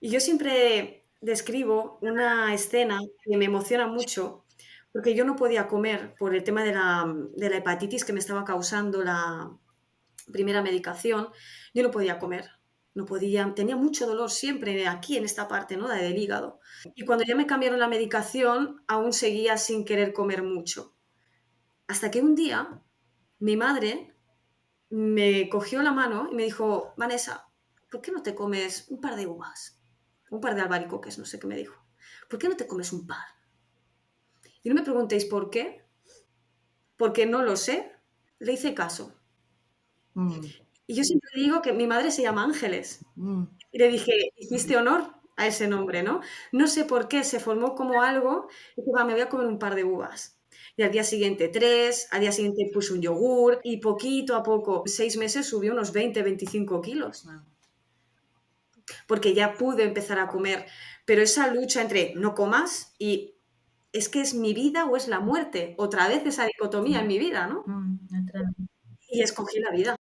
Y yo siempre describo una escena que me emociona mucho, porque yo no podía comer por el tema de la hepatitis que me estaba causando la primera medicación. Yo no podía comer, no podía, tenía mucho dolor siempre aquí en esta parte, ¿no? Del hígado. Y cuando ya me cambiaron la medicación, aún seguía sin querer comer mucho. Hasta que un día mi madre me cogió la mano y me dijo: Vanessa, ¿por qué no te comes un par de uvas? Un par de albaricoques, no sé qué me dijo. ¿Por qué no te comes un par? Y no me preguntéis por qué, porque no lo sé. Le hice caso. Mm, Y yo siempre digo que mi madre se llama Ángeles. mm. Y le dije: hiciste honor a ese nombre, ¿no? No sé por qué, se formó como algo, y dije: va, me voy a comer un par de uvas. Y al día siguiente 3, al día siguiente puse un yogur y poquito a poco, 6 meses subí unos 20, 25 kilos, Wow. porque ya pude empezar a comer. Pero esa lucha entre no comas y es que es mi vida o es la muerte, otra vez esa dicotomía en mi vida, ¿no? Otra vez. Y escogí la vida.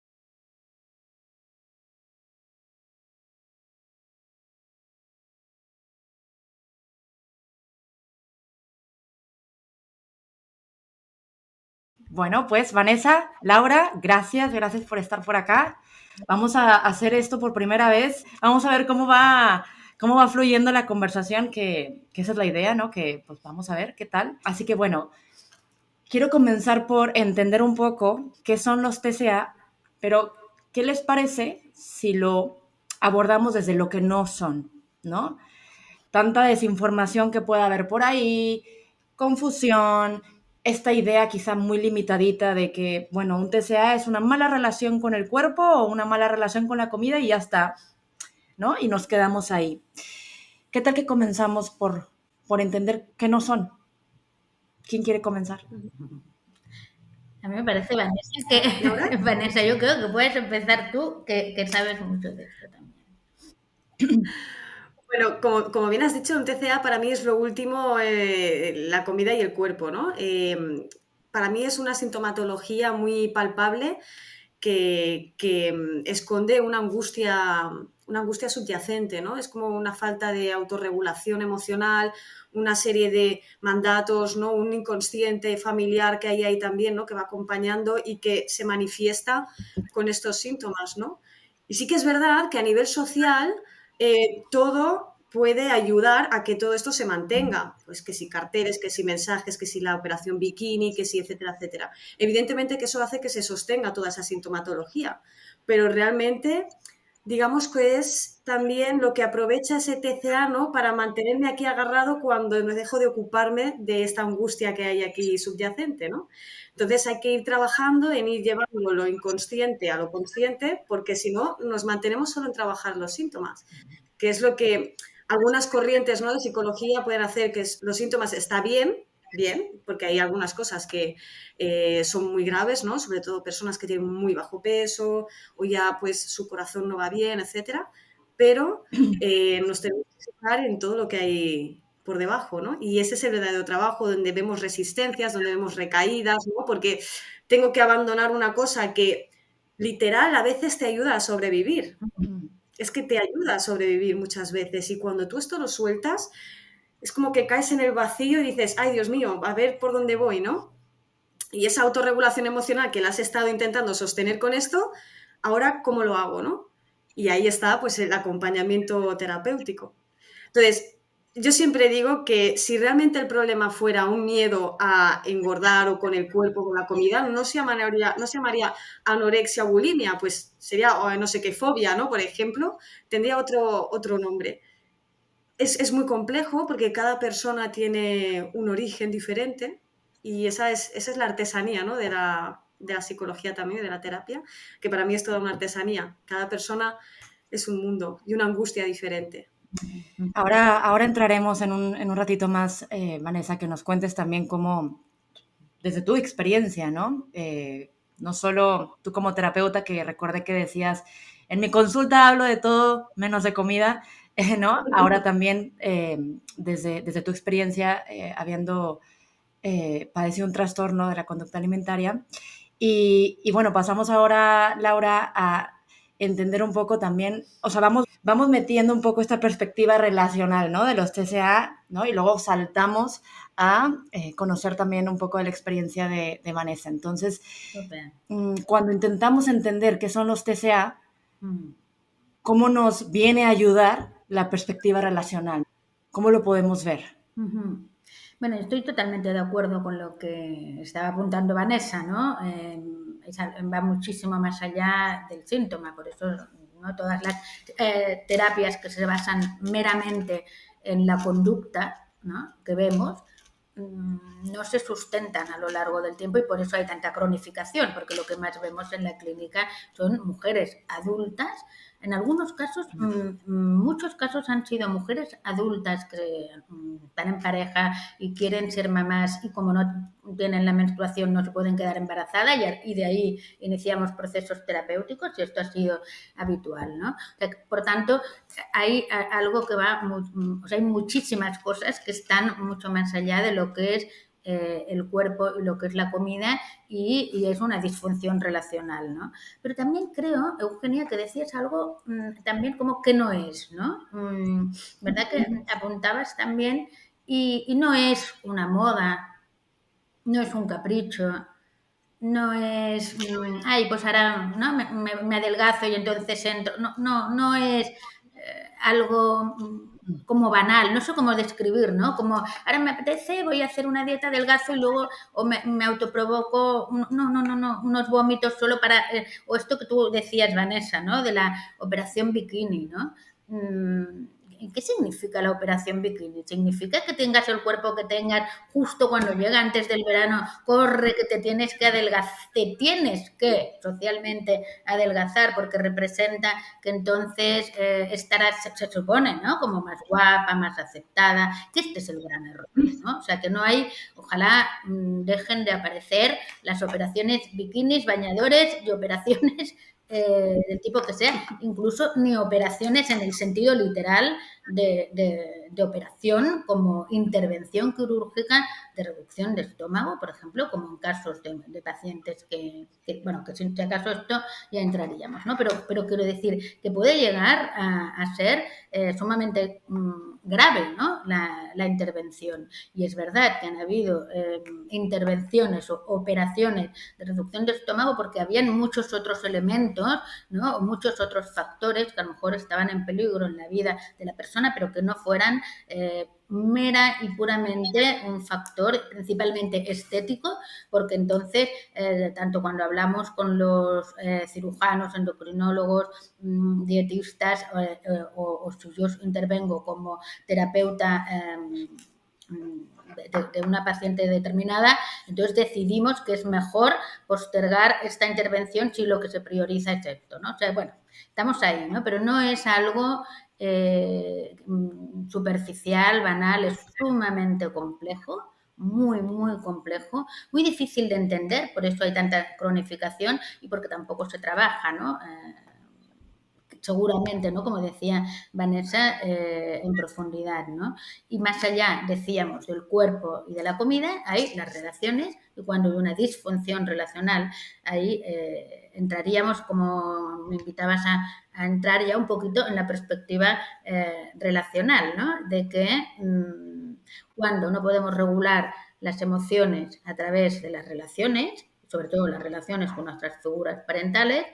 Bueno, pues Vanessa, Laura, gracias por estar por acá. Vamos a hacer esto por primera vez. Vamos a ver cómo va fluyendo la conversación, que esa es la idea, ¿no? Que pues vamos a ver qué tal. Así que bueno, quiero comenzar por entender un poco qué son los TCA, pero ¿qué les parece si lo abordamos desde lo que no son, ¿no? Tanta desinformación que pueda haber por ahí, confusión, esta idea quizá muy limitadita de que, bueno, un TCA es una mala relación con el cuerpo o una mala relación con la comida y ya está, ¿no? Y nos quedamos ahí. ¿Qué tal que comenzamos por entender qué no son? ¿Quién quiere comenzar? A mí me parece, Vanessa, que Laura. Vanessa, yo creo que puedes empezar tú, que sabes mucho de esto también. Bueno, como bien has dicho, un TCA para mí es lo último, la comida y el cuerpo, ¿no? Para mí es una sintomatología muy palpable que esconde una angustia subyacente, ¿no? Es como una falta de autorregulación emocional, una serie de mandatos, ¿no? Un inconsciente familiar que hay ahí también, ¿no? Que va acompañando y que se manifiesta con estos síntomas, ¿no? Y sí que es verdad que a nivel social todo puede ayudar a que todo esto se mantenga. Pues que si carteles, que si mensajes, que si la operación bikini, que si etcétera, etcétera. Evidentemente que eso hace que se sostenga toda esa sintomatología, pero realmente digamos que es también lo que aprovecha ese TCA, ¿no? Para mantenerme aquí agarrado cuando me dejo de ocuparme de esta angustia que hay aquí subyacente, ¿no? Entonces hay que ir trabajando en ir llevando lo inconsciente a lo consciente, porque si no nos mantenemos solo en trabajar los síntomas, que es lo que algunas corrientes, ¿no? De psicología pueden hacer, que los síntomas está bien, bien, porque hay algunas cosas que son muy graves, ¿no? Sobre todo personas que tienen muy bajo peso o ya pues su corazón no va bien, etcétera, pero nos tenemos que fijar en todo lo que hay por debajo, ¿no? Y ese es el verdadero trabajo donde vemos resistencias, donde vemos recaídas, ¿no? Porque tengo que abandonar una cosa que literal a veces te ayuda a sobrevivir. Es que te ayuda a sobrevivir muchas veces y cuando tú esto lo sueltas, es como que caes en el vacío y dices: ay, Dios mío, a ver por dónde voy, ¿no? Y esa autorregulación emocional que la has estado intentando sostener con esto, ahora, ¿cómo lo hago, no? Y ahí está, pues, el acompañamiento terapéutico. Entonces, yo siempre digo que si realmente el problema fuera un miedo a engordar o con el cuerpo, con la comida, no se llamaría anorexia o bulimia, pues sería o no sé qué fobia, ¿no? Por ejemplo, tendría otro nombre. Es muy complejo porque cada persona tiene un origen diferente y esa es la artesanía, ¿no? De la psicología también, de la terapia, que para mí es toda una artesanía. Cada persona es un mundo y una angustia diferente. Ahora entraremos en un ratito más, Vanessa, que nos cuentes también cómo, desde tu experiencia, ¿no? No solo tú como terapeuta, que recuerde que decías, en mi consulta hablo de todo menos de comida, ¿no? Ahora también desde tu experiencia, habiendo padecido un trastorno de la conducta alimentaria. Y bueno, pasamos ahora, Laura, a entender un poco también, o sea, vamos metiendo un poco esta perspectiva relacional, ¿no? De los TCA, ¿no? Y luego saltamos a conocer también un poco de la experiencia de Vanessa. Entonces, Súper. Cuando intentamos entender qué son los TCA, Mm. ¿cómo nos viene a ayudar la perspectiva relacional? ¿Cómo lo podemos ver? Ujú. Bueno, estoy totalmente de acuerdo con lo que estaba apuntando Vanessa, ¿no? Va muchísimo más allá del síntoma, por eso no todas las terapias que se basan meramente en la conducta, ¿no?, que vemos, no se sustentan a lo largo del tiempo y por eso hay tanta cronificación, porque lo que más vemos en la clínica son mujeres adultas. En algunos casos, muchos casos han sido mujeres adultas que están en pareja y quieren ser mamás y como no tienen la menstruación no se pueden quedar embarazadas y de ahí iniciamos procesos terapéuticos y esto ha sido habitual, ¿no? O sea, por tanto, hay algo que va, o sea, hay muchísimas cosas que están mucho más allá de lo que es el cuerpo y lo que es la comida y es una disfunción relacional, ¿no? Pero también creo, Eugenia, que decías algo también como que no es, ¿no? ¿Verdad que apuntabas también? Y no es una moda, no es un capricho, no es, ay, pues ahora, ¿no? Me adelgazo y entonces entro. No, no, no es algo como banal, no sé cómo describir, ¿no? Como ahora me apetece, voy a hacer una dieta de adelgazo y luego o me autoprovoco, no, unos vómitos solo para, o esto que tú decías, Vanessa, ¿no? De la operación bikini, ¿no? ¿Qué significa la operación bikini? ¿Significa que tengas el cuerpo que tengas justo cuando llega antes del verano? Corre, que te tienes que adelgazar, te tienes que socialmente adelgazar porque representa que entonces estarás, se supone, ¿no? Como más guapa, más aceptada, que este es el gran error, ¿no? O sea, que no hay, ojalá dejen de aparecer las operaciones bikinis, bañadores y operaciones del tipo que sea, incluso ni operaciones en el sentido literal de operación como intervención quirúrgica de reducción de estómago, por ejemplo, como en casos de pacientes bueno, que si acaso esto ya entraríamos, ¿no? Pero quiero decir que puede llegar a ser sumamente grave, ¿no? La intervención. Y es verdad que han habido intervenciones o operaciones de reducción de estómago porque habían muchos otros elementos, ¿no? O muchos otros factores que a lo mejor estaban en peligro en la vida de la persona, pero que no fueran mera y puramente un factor principalmente estético, porque entonces, tanto cuando hablamos con los cirujanos, endocrinólogos, dietistas, o si yo intervengo como terapeuta de una paciente determinada, entonces decidimos que es mejor postergar esta intervención si lo que se prioriza es esto, ¿no? O sea, bueno, estamos ahí, ¿no? Pero no es algo superficial, banal, es sumamente complejo, muy, muy complejo, muy difícil de entender, por eso hay tanta cronificación y porque tampoco se trabaja, ¿no? Seguramente, ¿no? Como decía Vanessa, en profundidad, ¿no? Y más allá, decíamos, del cuerpo y de la comida, hay las relaciones, y cuando hay una disfunción relacional, ahí entraríamos, como me invitabas a entrar ya un poquito en la perspectiva relacional, ¿no? De que cuando no podemos regular las emociones a través de las relaciones, sobre todo las relaciones con nuestras figuras parentales,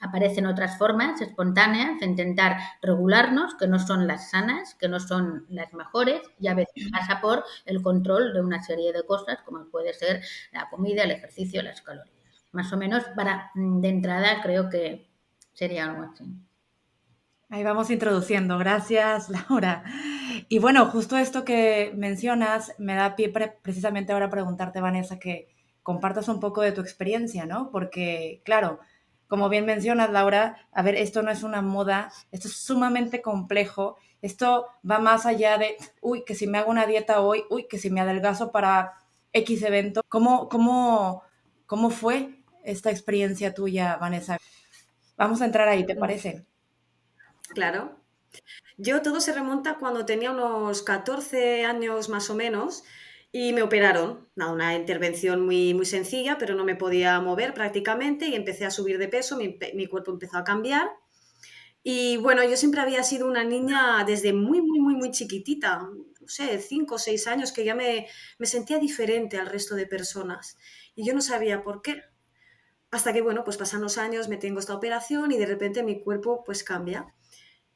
aparecen otras formas espontáneas de intentar regularnos, que no son las sanas, que no son las mejores, y a veces pasa por el control de una serie de cosas, como puede ser la comida, el ejercicio, las calorías. Más o menos, de entrada, creo que sería algo así. Ahí vamos introduciendo. Gracias, Laura. Y bueno, justo esto que mencionas me da pie precisamente ahora a preguntarte, Vanessa, que compartas un poco de tu experiencia, ¿no? Porque, claro, como bien mencionas, Laura, a ver, esto no es una moda, esto es sumamente complejo, esto va más allá de, uy, que si me hago una dieta hoy, uy, que si me adelgazo para X evento. ¿Cómo fue esta experiencia tuya, Vanessa? Vamos a entrar ahí, ¿te parece? Claro. Yo todo se remonta cuando tenía unos 14 años más o menos y me operaron. Nada, una intervención muy, muy sencilla, pero no me podía mover prácticamente y empecé a subir de peso, mi cuerpo empezó a cambiar Y bueno, yo siempre había sido una niña desde muy, muy, muy, muy chiquitita, no sé, 5 o 6 años, que ya me sentía diferente al resto de personas. Y yo no sabía por qué. Hasta que, bueno, pues pasan los años, me tengo esta operación y de repente mi cuerpo pues cambia.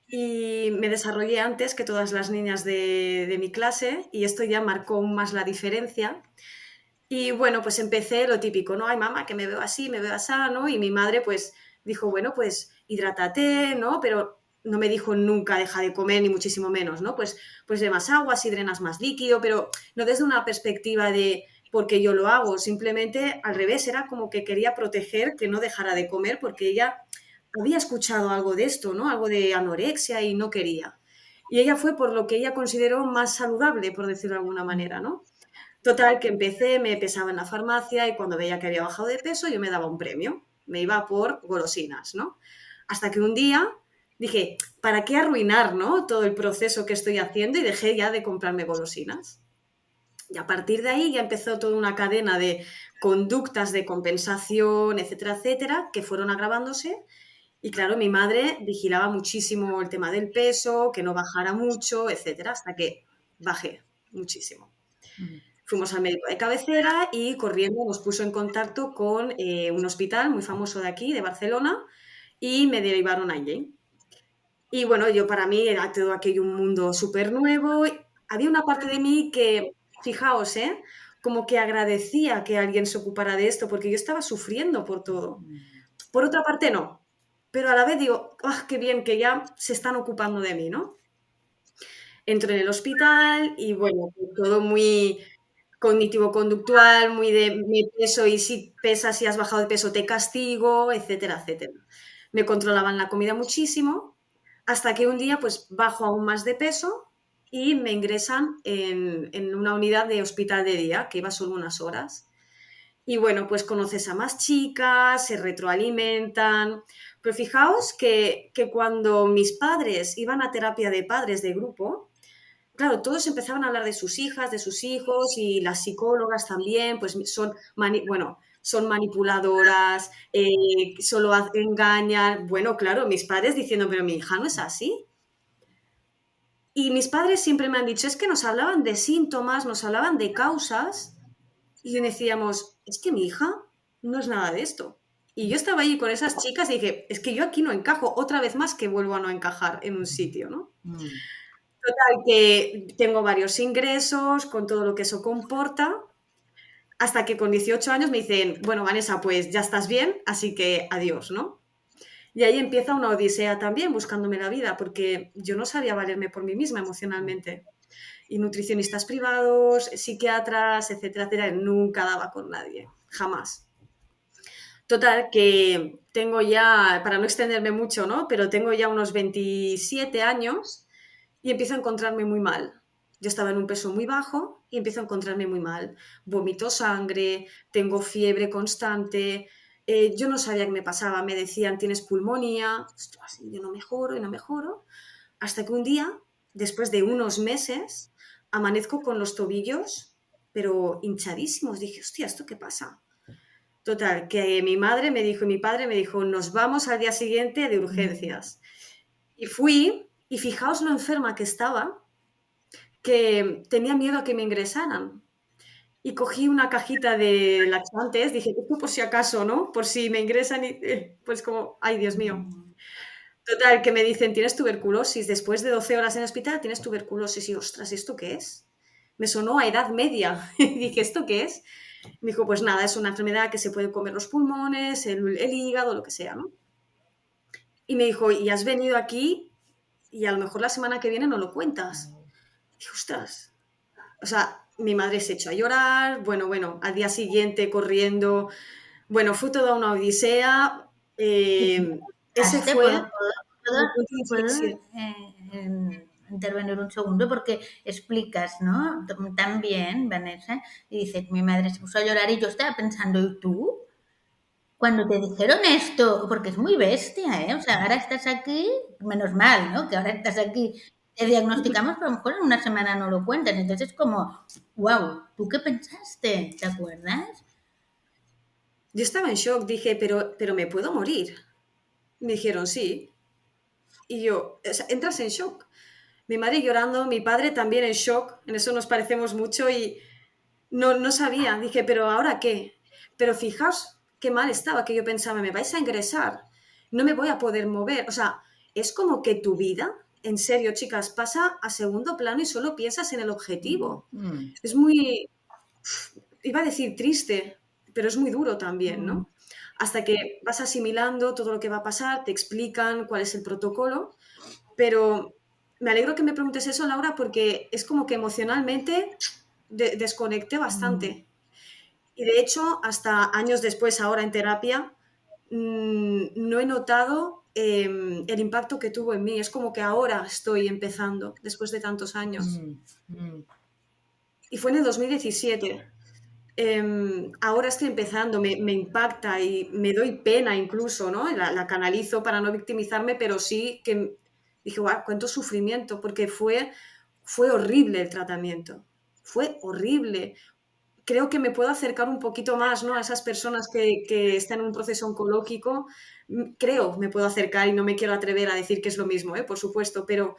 Y me desarrollé antes que todas las niñas de mi clase y esto ya marcó aún más la diferencia. Y bueno, pues empecé lo típico, ¿no? Ay, mamá, que me veo así, me veo así, ¿no? Y mi madre pues dijo, bueno, pues hidrátate, ¿no? Pero no me dijo nunca deja de comer, ni muchísimo menos, ¿no? Pues de más agua, si drenas más líquido, pero no desde una perspectiva de porque yo lo hago, simplemente al revés, era como que quería proteger que no dejara de comer porque ella había escuchado algo de esto, ¿no? Algo de anorexia y no quería. Y ella fue por lo que ella consideró más saludable, por decirlo de alguna manera, ¿no? Total, que empecé, me pesaba en la farmacia y cuando veía que había bajado de peso, yo me daba un premio. Me iba por golosinas, ¿no? Hasta que un día dije, ¿para qué arruinar, ¿no? Todo el proceso que estoy haciendo y dejé ya de comprarme golosinas. Y a partir de ahí ya empezó toda una cadena de conductas de compensación, etcétera, etcétera, que fueron agravándose. Y claro, mi madre vigilaba muchísimo el tema del peso, que no bajara mucho, etcétera, hasta que bajé muchísimo. Fuimos al médico de cabecera y corriendo nos puso en contacto con un hospital muy famoso de aquí, de Barcelona, y me derivaron allí. Y bueno, yo para mí era todo aquello un mundo súper nuevo. Había una parte de mí que, fijaos, como que agradecía que alguien se ocupara de esto, porque yo estaba sufriendo por todo. Por otra parte, no. Pero a la vez digo, ¡ah, qué bien que ya se están ocupando de mí, ¿no? Entro en el hospital y bueno, todo muy cognitivo-conductual, muy de me peso y si pesas y has bajado de peso te castigo, etcétera, etcétera. Me controlaban la comida muchísimo hasta que un día pues bajo aún más de peso y me ingresan en una unidad de hospital de día que iba solo unas horas. Y bueno, pues conoces a más chicas, se retroalimentan. Pero fijaos que cuando mis padres iban a terapia de padres de grupo, claro, todos empezaban a hablar de sus hijas, de sus hijos y las psicólogas también, pues bueno, son manipuladoras, solo engañan. Bueno, claro, mis padres diciendo, pero mi hija no es así. Y mis padres siempre me han dicho, es que nos hablaban de síntomas, nos hablaban de causas y decíamos, es que mi hija no es nada de esto. Y yo estaba allí con esas chicas y dije, es que yo aquí no encajo, otra vez más que vuelvo a no encajar en un sitio, ¿no? Total, que tengo varios ingresos con todo lo que eso comporta, hasta que con 18 años me dicen, bueno, Vanessa, pues ya estás bien, así que adiós, ¿no? Y ahí empieza una odisea también buscándome la vida, porque yo no sabía valerme por mí misma emocionalmente. Y nutricionistas privados, psiquiatras, etcétera, etcétera, nunca daba con nadie, jamás. Total, que tengo ya, para no extenderme mucho, ¿no? Pero tengo ya unos 27 años y empiezo a encontrarme muy mal. Yo estaba en un peso muy bajo y empiezo a encontrarme muy mal. Vomito sangre, tengo fiebre constante. Yo no sabía qué me pasaba. Me decían, tienes pulmonía. Ostras, y yo no mejoro y no mejoro. Hasta que un día, después de unos meses, amanezco con los tobillos, pero hinchadísimos. Dije, hostia, ¿esto qué pasa? Total, que mi madre me dijo y mi padre me dijo, nos vamos al día siguiente de urgencias. Y fui, y fijaos lo enferma que estaba, que tenía miedo a que me ingresaran. Y cogí una cajita de laxantes, dije, esto por si acaso, ¿no? Por si me ingresan y pues como, ay, Dios mío. Total, que me dicen, tienes tuberculosis, después de 12 horas en el hospital tienes tuberculosis. Y ostras, ¿esto qué es? Me sonó a edad media. Y dije, ¿esto qué es? Me dijo, pues nada, es una enfermedad que se puede comer los pulmones, el hígado, lo que sea, ¿no? Y me dijo, y has venido aquí y a lo mejor la semana que viene no lo cuentas. Y dije, ostras. O sea, mi madre se echó a llorar, bueno, al día siguiente corriendo, bueno, fue toda una odisea. Ese Te fue puedo, mi punto de puedo, inflexión. intervenir un segundo porque explicas, ¿no? Tan bien, Vanessa, y dices, mi madre se puso a llorar y yo estaba pensando, ¿y tú? Cuando te dijeron esto, porque es muy bestia, ¿eh? O sea, ahora estás aquí, menos mal, ¿no? Que ahora estás aquí, te diagnosticamos, pero a lo mejor en una semana no lo cuentan. Entonces es como, wow, ¿tú qué pensaste? ¿Te acuerdas? Yo estaba en shock, dije, pero me puedo morir. Me dijeron, sí. Y yo, o sea, entras en shock. Mi madre llorando, mi padre también en shock, en eso nos parecemos mucho y no sabía. Dije, ¿pero ahora qué? Pero fijaos qué mal estaba, que yo pensaba, me vais a ingresar, no me voy a poder mover. O sea, es como que tu vida, en serio, chicas, pasa a segundo plano y solo piensas en el objetivo. Mm, Es muy, iba a decir triste, pero es muy duro también, mm, ¿no? Hasta que vas asimilando todo lo que va a pasar, te explican cuál es el protocolo, pero me alegro que me preguntes eso, Laura, porque es como que emocionalmente desconecté mm, bastante. Y de hecho, hasta años después, ahora en terapia, no he notado el impacto que tuvo en mí. Es como que ahora estoy empezando, después de tantos años. mm, mm, Y fue en el 2017. Ahora estoy empezando, me impacta y me doy pena incluso, ¿no? La canalizo para no victimizarme, pero sí que dije, guau, cuánto sufrimiento, porque fue horrible el tratamiento, fue horrible. Creo que me puedo acercar un poquito más, ¿no? A esas personas que están en un proceso oncológico. Creo, me puedo acercar y no me quiero atrever a decir que es lo mismo, ¿eh? Por supuesto, pero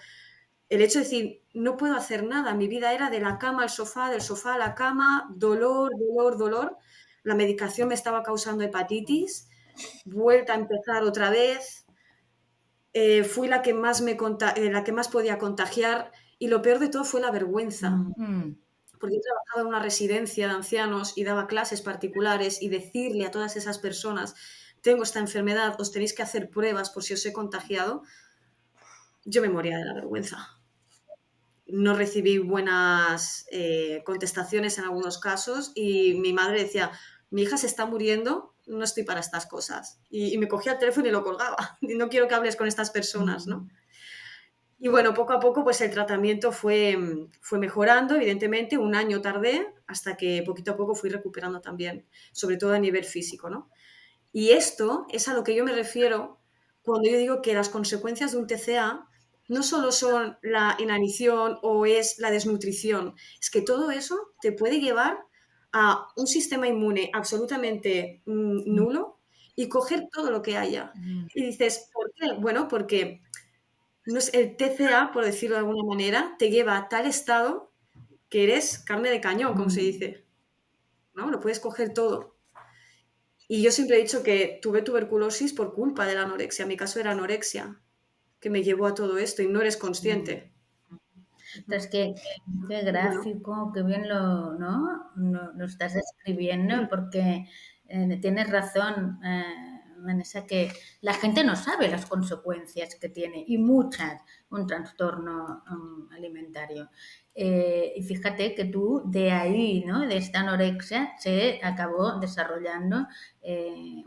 el hecho de decir, no puedo hacer nada, mi vida era de la cama al sofá, del sofá a la cama, dolor, dolor, dolor. La medicación me estaba causando hepatitis, vuelta a empezar otra vez. Fui la que más la que más podía contagiar y lo peor de todo fue la vergüenza, mm, porque yo trabajaba en una residencia de ancianos y daba clases particulares y decirle a todas esas personas, tengo esta enfermedad, os tenéis que hacer pruebas por si os he contagiado, yo me moría de la vergüenza. No recibí buenas contestaciones en algunos casos y mi madre decía, mi hija se está muriendo, no estoy para estas cosas. Y me cogía el teléfono y lo colgaba. Y no quiero que hables con estas personas, ¿no? mm, Y bueno, poco a poco pues el tratamiento fue mejorando, evidentemente, un año tardé hasta que poquito a poco fui recuperando también, sobre todo a nivel físico, ¿no? Y esto es a lo que yo me refiero cuando yo digo que las consecuencias de un TCA no solo son la inanición o es la desnutrición, es que todo eso te puede llevar a un sistema inmune absolutamente nulo y coger todo lo que haya. mm, Y dices, ¿por qué? Bueno, porque no es, el TCA, por decirlo de alguna manera, te lleva a tal estado que eres carne de cañón, como se mm. dice, ¿no? Lo puedes coger todo. Y yo siempre he dicho que tuve tuberculosis por culpa de la anorexia. Mi caso era anorexia, que me llevó a todo esto y no eres Mm, consciente. Es que qué Y bueno, gráfico, qué bien lo estás describiendo, porque tienes razón, Vanessa, que la gente no sabe las consecuencias que tiene, y muchas, un trastorno alimentario. Y fíjate que tú de ahí, ¿no? De esta anorexia, se acabó desarrollando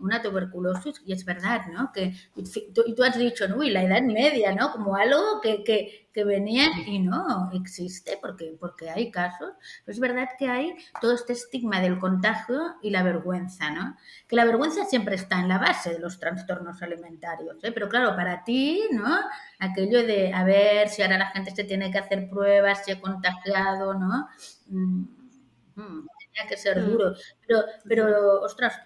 una tuberculosis, y es verdad, ¿no? Que y tú has dicho, ¿no? Y la edad media, ¿no? Como algo que venía y no existe, porque hay casos. Pero es verdad que hay todo este estigma del contagio y la vergüenza, ¿no? Que la vergüenza siempre está en la base de los trastornos alimentarios, ¿eh? Pero claro, para ti, ¿no? Aquello de a ver si ahora la gente se tiene que hacer pruebas, si he contagiado, ¿no? Mm, tenía que ser mm, duro. Ostras,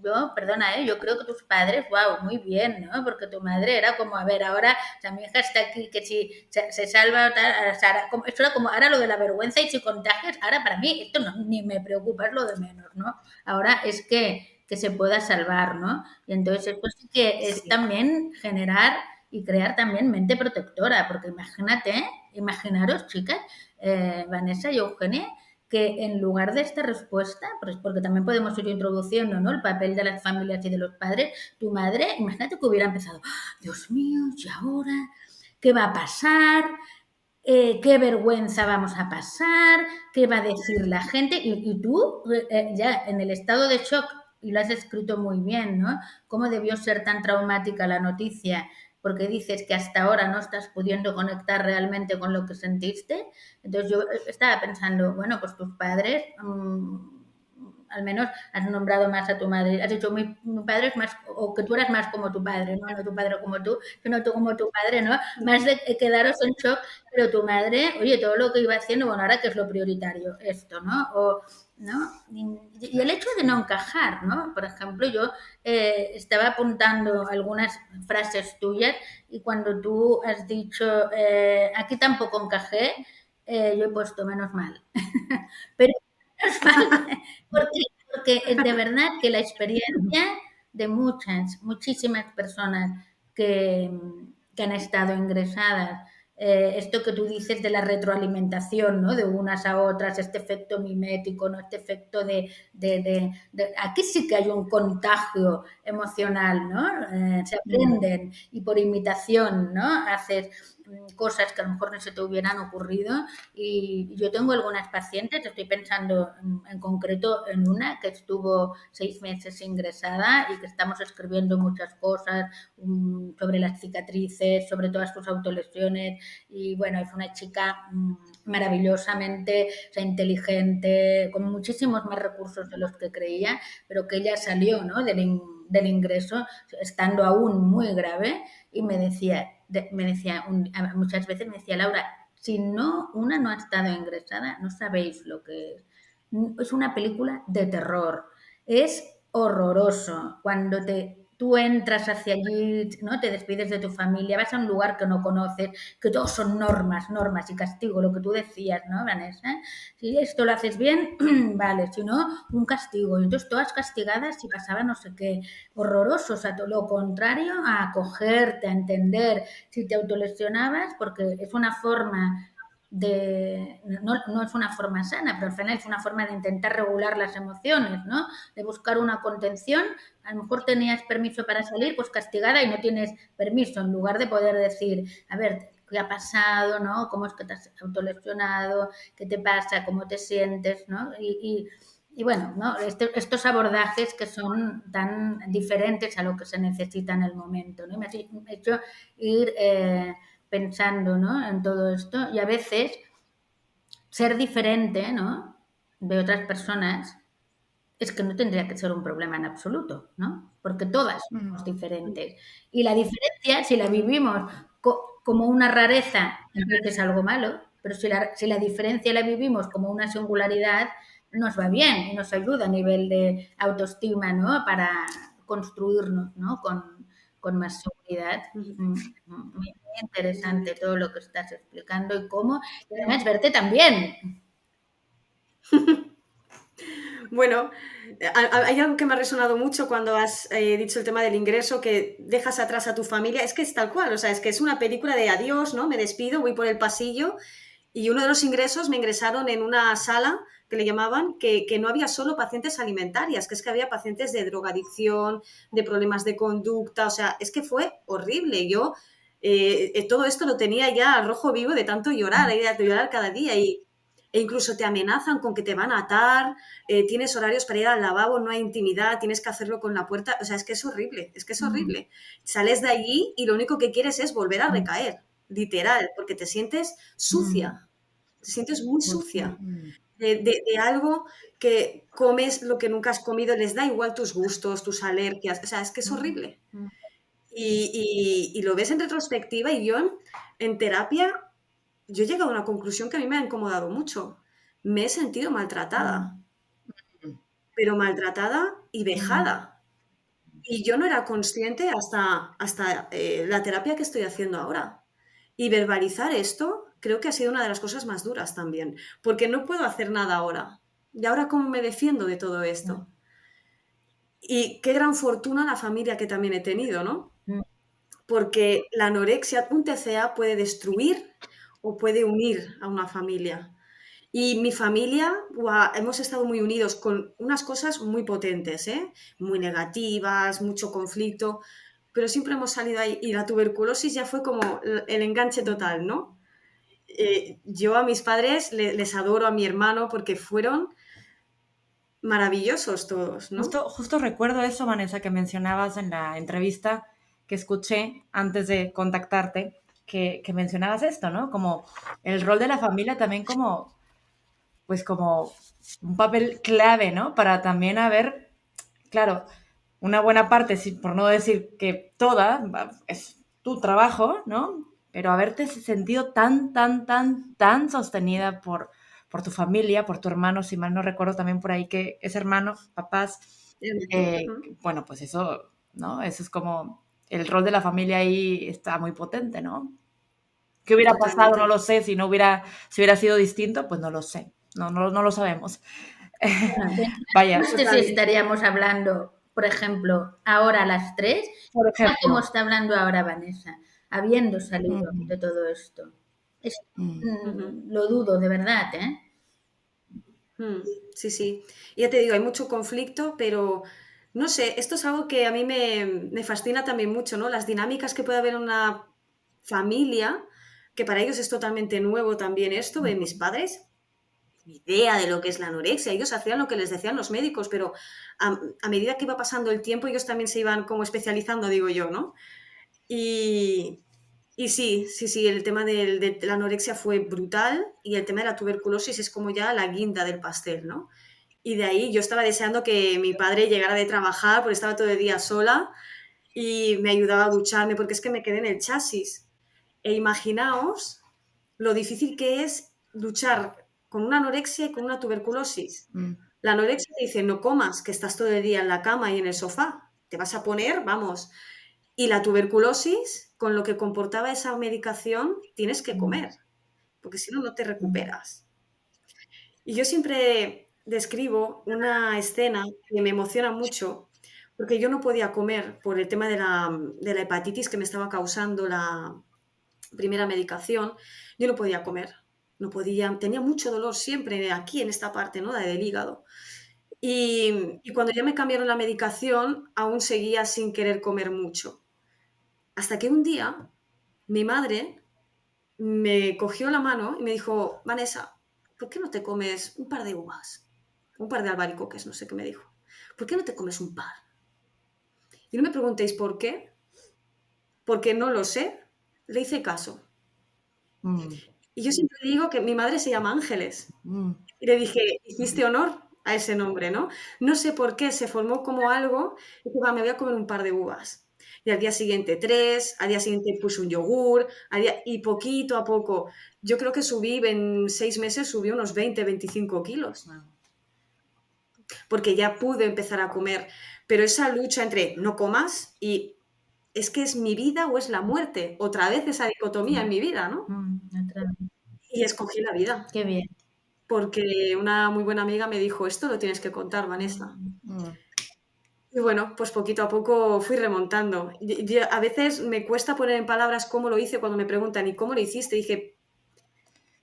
yo, perdona, yo creo que tus padres, wow, muy bien, ¿no? Porque tu madre era como, a ver, ahora, o sea, mi hija está aquí, que si se salva, tal, o sea, esto era como, ahora lo de la vergüenza y si contagias, ahora para mí esto no, ni me preocupa, es lo de menos, ¿no? Ahora es que se pueda salvar, ¿no? Y entonces esto sí que es sí. también generar y crear también mente protectora, porque imagínate, imaginaros, chicas, Vanessa y Eugenia, que en lugar de esta respuesta, porque también podemos ir introduciendo, ¿no? El papel de las familias y de los padres, tu madre, imagínate que hubiera empezado, ¡ah! Dios mío, ¿y ahora qué va a pasar? Qué vergüenza vamos a pasar, qué va a decir la gente, y tú ya en el estado de shock, y lo has escrito muy bien, ¿no? ¿Cómo debió ser tan traumática la noticia? Porque dices que hasta ahora no estás pudiendo conectar realmente con lo que sentiste. Entonces yo estaba pensando, bueno, pues tus padres al menos has nombrado más a tu madre. Has dicho, mi padre es más, o que tú eras más como tu padre, ¿no? No tu padre como tú, sino tú como tu padre, ¿no? Más de quedaros en shock, pero tu madre, oye, todo lo que iba haciendo, bueno, ahora que es lo prioritario, esto, ¿no? O, ¿no? Y el hecho de no encajar, ¿no? Por ejemplo, yo estaba apuntando algunas frases tuyas y cuando tú has dicho, aquí tampoco encajé, yo he puesto menos mal. Pero menos mal, porque, porque de verdad que la experiencia de muchísimas personas que, que han estado ingresadas, esto que tú dices de la retroalimentación, ¿no? De unas a otras, este efecto mimético, ¿no? Este efecto aquí sí que hay un contagio emocional, ¿no? Se aprenden y por imitación, ¿no? Haces cosas que a lo mejor no se te hubieran ocurrido. Y yo tengo algunas pacientes, estoy pensando en concreto en una que estuvo 6 meses ingresada y que estamos escribiendo muchas cosas sobre las cicatrices, sobre todas sus autolesiones. Y bueno, es una chica maravillosamente, o sea, inteligente, con muchísimos más recursos de los que creía, pero que ella salió, ¿no? del ingreso, estando aún muy grave, y muchas veces me decía, Laura, si una no ha estado ingresada, no sabéis lo que es. Es una película de terror. Es horroroso cuando tú entras hacia allí, ¿no? Te despides de tu familia, vas a un lugar que no conoces, que todos son normas y castigo, lo que tú decías, ¿no, Vanessa? Si esto lo haces bien, vale, si no, un castigo. Y entonces todas castigadas si pasaba no sé qué, horroroso, o sea, todo lo contrario a acogerte, a entender si te autolesionabas, porque es una forma no es una forma sana, pero al final es una forma de intentar regular las emociones, ¿no? De buscar una contención. A lo mejor tenías permiso para salir, pues castigada y no tienes permiso, en lugar de poder decir, a ver, ¿qué ha pasado, no? ¿Cómo es que te has autolesionado? ¿Qué te pasa? ¿Cómo te sientes? ¿No? Y bueno, ¿no? Estos abordajes que son tan diferentes a lo que se necesita en el momento, ¿no? Me ha hecho ir pensando, ¿no? En todo esto y a veces ser diferente, ¿no? De otras personas es que no tendría que ser un problema en absoluto, ¿no? Porque todas somos diferentes. Y la diferencia, si la vivimos como una rareza, entonces es algo malo, pero si la diferencia la vivimos como una singularidad, nos va bien y nos ayuda a nivel de autoestima, ¿no? Para construirnos, ¿no? Con más seguridad. Muy interesante todo lo que estás explicando y cómo, y además verte también. Bueno, hay algo que me ha resonado mucho cuando has dicho el tema del ingreso, que dejas atrás a tu familia. Es que es tal cual, o sea, es que es una película de adiós, ¿no? Me despido, voy por el pasillo y uno de los ingresos me ingresaron en una sala que le llamaban, que no había solo pacientes alimentarias, que es que había pacientes de drogadicción, de problemas de conducta, o sea, es que fue horrible. Yo todo esto lo tenía ya al rojo vivo de tanto llorar, de llorar cada día e incluso te amenazan con que te van a atar, tienes horarios para ir al lavabo, no hay intimidad, tienes que hacerlo con la puerta, o sea, es que es horrible, es que es horrible. Sales de allí y lo único que quieres es volver a recaer, literal, porque te sientes sucia, te sientes muy sucia de algo que comes lo que nunca has comido, les da igual tus gustos, tus alergias, o sea, es que es horrible. Y lo ves en retrospectiva y yo en terapia, yo he llegado a una conclusión que a mí me ha incomodado mucho. Me he sentido maltratada, pero maltratada y vejada. Y yo no era consciente hasta la terapia que estoy haciendo ahora. Y verbalizar esto creo que ha sido una de las cosas más duras también, porque no puedo hacer nada ahora. ¿Y ahora cómo me defiendo de todo esto? Y qué gran fortuna la familia que también he tenido, ¿no? Porque la anorexia, un TCA puede destruir o puede unir a una familia. Y mi familia, hemos estado muy unidos con unas cosas muy potentes, muy negativas, mucho conflicto, pero siempre hemos salido ahí. Y la tuberculosis ya fue como el enganche total, ¿no? Yo a mis padres les adoro, a mi hermano, porque fueron maravillosos todos, ¿no? Justo recuerdo eso, Vanessa, que mencionabas en la entrevista que escuché antes de contactarte, que mencionabas esto, ¿no? Como el rol de la familia también como, pues como un papel clave, ¿no? Para también haber, claro, una buena parte, por no decir que toda, es tu trabajo, ¿no? Pero haberte sentido tan sostenida por tu familia, por tu hermano, si mal no recuerdo también por ahí que es hermano, papás, bueno, pues eso, ¿no? Eso es como, el rol de la familia ahí está muy potente, ¿no? ¿Qué hubiera pasado? No Totalmente. lo sé, si hubiera sido distinto, pues no lo sé, no lo sabemos. Bueno, Vaya, no sé si estaríamos hablando, por ejemplo, ahora a las 3, por como ejemplo. está hablando ahora Vanessa, habiendo salido Ujú, de todo esto. mm, Lo dudo, de verdad, ¿eh? Sí, sí. Ya te digo, hay mucho conflicto, pero no sé, esto es algo que a mí me fascina también mucho, ¿no? Las dinámicas que puede haber en una familia, que para ellos es totalmente nuevo también esto, de mis padres, ni idea de lo que es la anorexia, ellos hacían lo que les decían los médicos, pero a medida que iba pasando el tiempo, ellos también se iban como especializando, digo yo, ¿no? Y, y sí, sí, sí, el tema de la anorexia fue brutal y el tema de la tuberculosis es como ya la guinda del pastel, ¿no? Y de ahí yo estaba deseando que mi padre llegara de trabajar porque estaba todo el día sola y me ayudaba a ducharme porque es que me quedé en el chasis. E imaginaos lo difícil que es luchar con una anorexia y con una tuberculosis. mm, La anorexia te dice, no comas, que estás todo el día en la cama y en el sofá. Te vas a poner, vamos. Y la tuberculosis, con lo que comportaba esa medicación, tienes que mm, comer, porque si no, no te recuperas. Y yo siempre describo una escena que me emociona mucho, porque yo no podía comer por el tema de la hepatitis que me estaba causando la primera medicación. Yo no podía comer, no podía, tenía mucho dolor siempre aquí en esta parte, ¿no? Del hígado. Y cuando ya me cambiaron la medicación, aún seguía sin querer comer mucho. Hasta que un día mi madre me cogió la mano y me dijo, Vanessa, ¿por qué no te comes un par de uvas? Un par de albaricoques, no sé qué me dijo. ¿Por qué no te comes un par? Y no me preguntéis por qué, porque no lo sé. Le hice caso. mm, Y yo siempre digo que mi madre se llama Ángeles. mm, Y le dije, hiciste honor a ese nombre, ¿no? No sé por qué, se formó como algo, y dije, va, me voy a comer un par de uvas. Y al día siguiente 3, al día siguiente puse un yogur, y poquito a poco. Yo creo que subí, en 6 meses subí unos 20, 25 kilos, wow, porque ya pude empezar a comer. Pero esa lucha entre no comas y es que es mi vida o es la muerte, otra vez esa dicotomía en mi vida, ¿no? Otra vez. Y escogí la vida. Qué bien. Porque una muy buena amiga me dijo, esto lo tienes que contar, Vanessa. mm. Y bueno, pues poquito a poco fui remontando. A veces me cuesta poner en palabras cómo lo hice cuando me preguntan, ¿y cómo lo hiciste? Dije,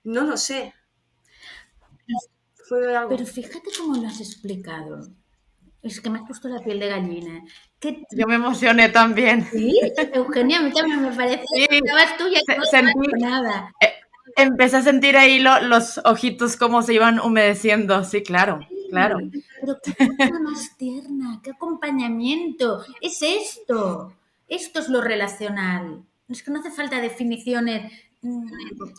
no lo sé, fue Pero algo. fíjate cómo lo has explicado. Es que me ha puesto la piel de gallina. ¿Qué Yo me emocioné también. sí, Eugenia, a mí también me parece Sí, que estabas tú y yo sentí, nada. eh, empecé a sentir ahí los ojitos como se iban humedeciendo. Sí, claro, claro. Sí, pero qué cosa más tierna, qué acompañamiento. Es esto. Esto es lo relacional. Es que no hace falta definiciones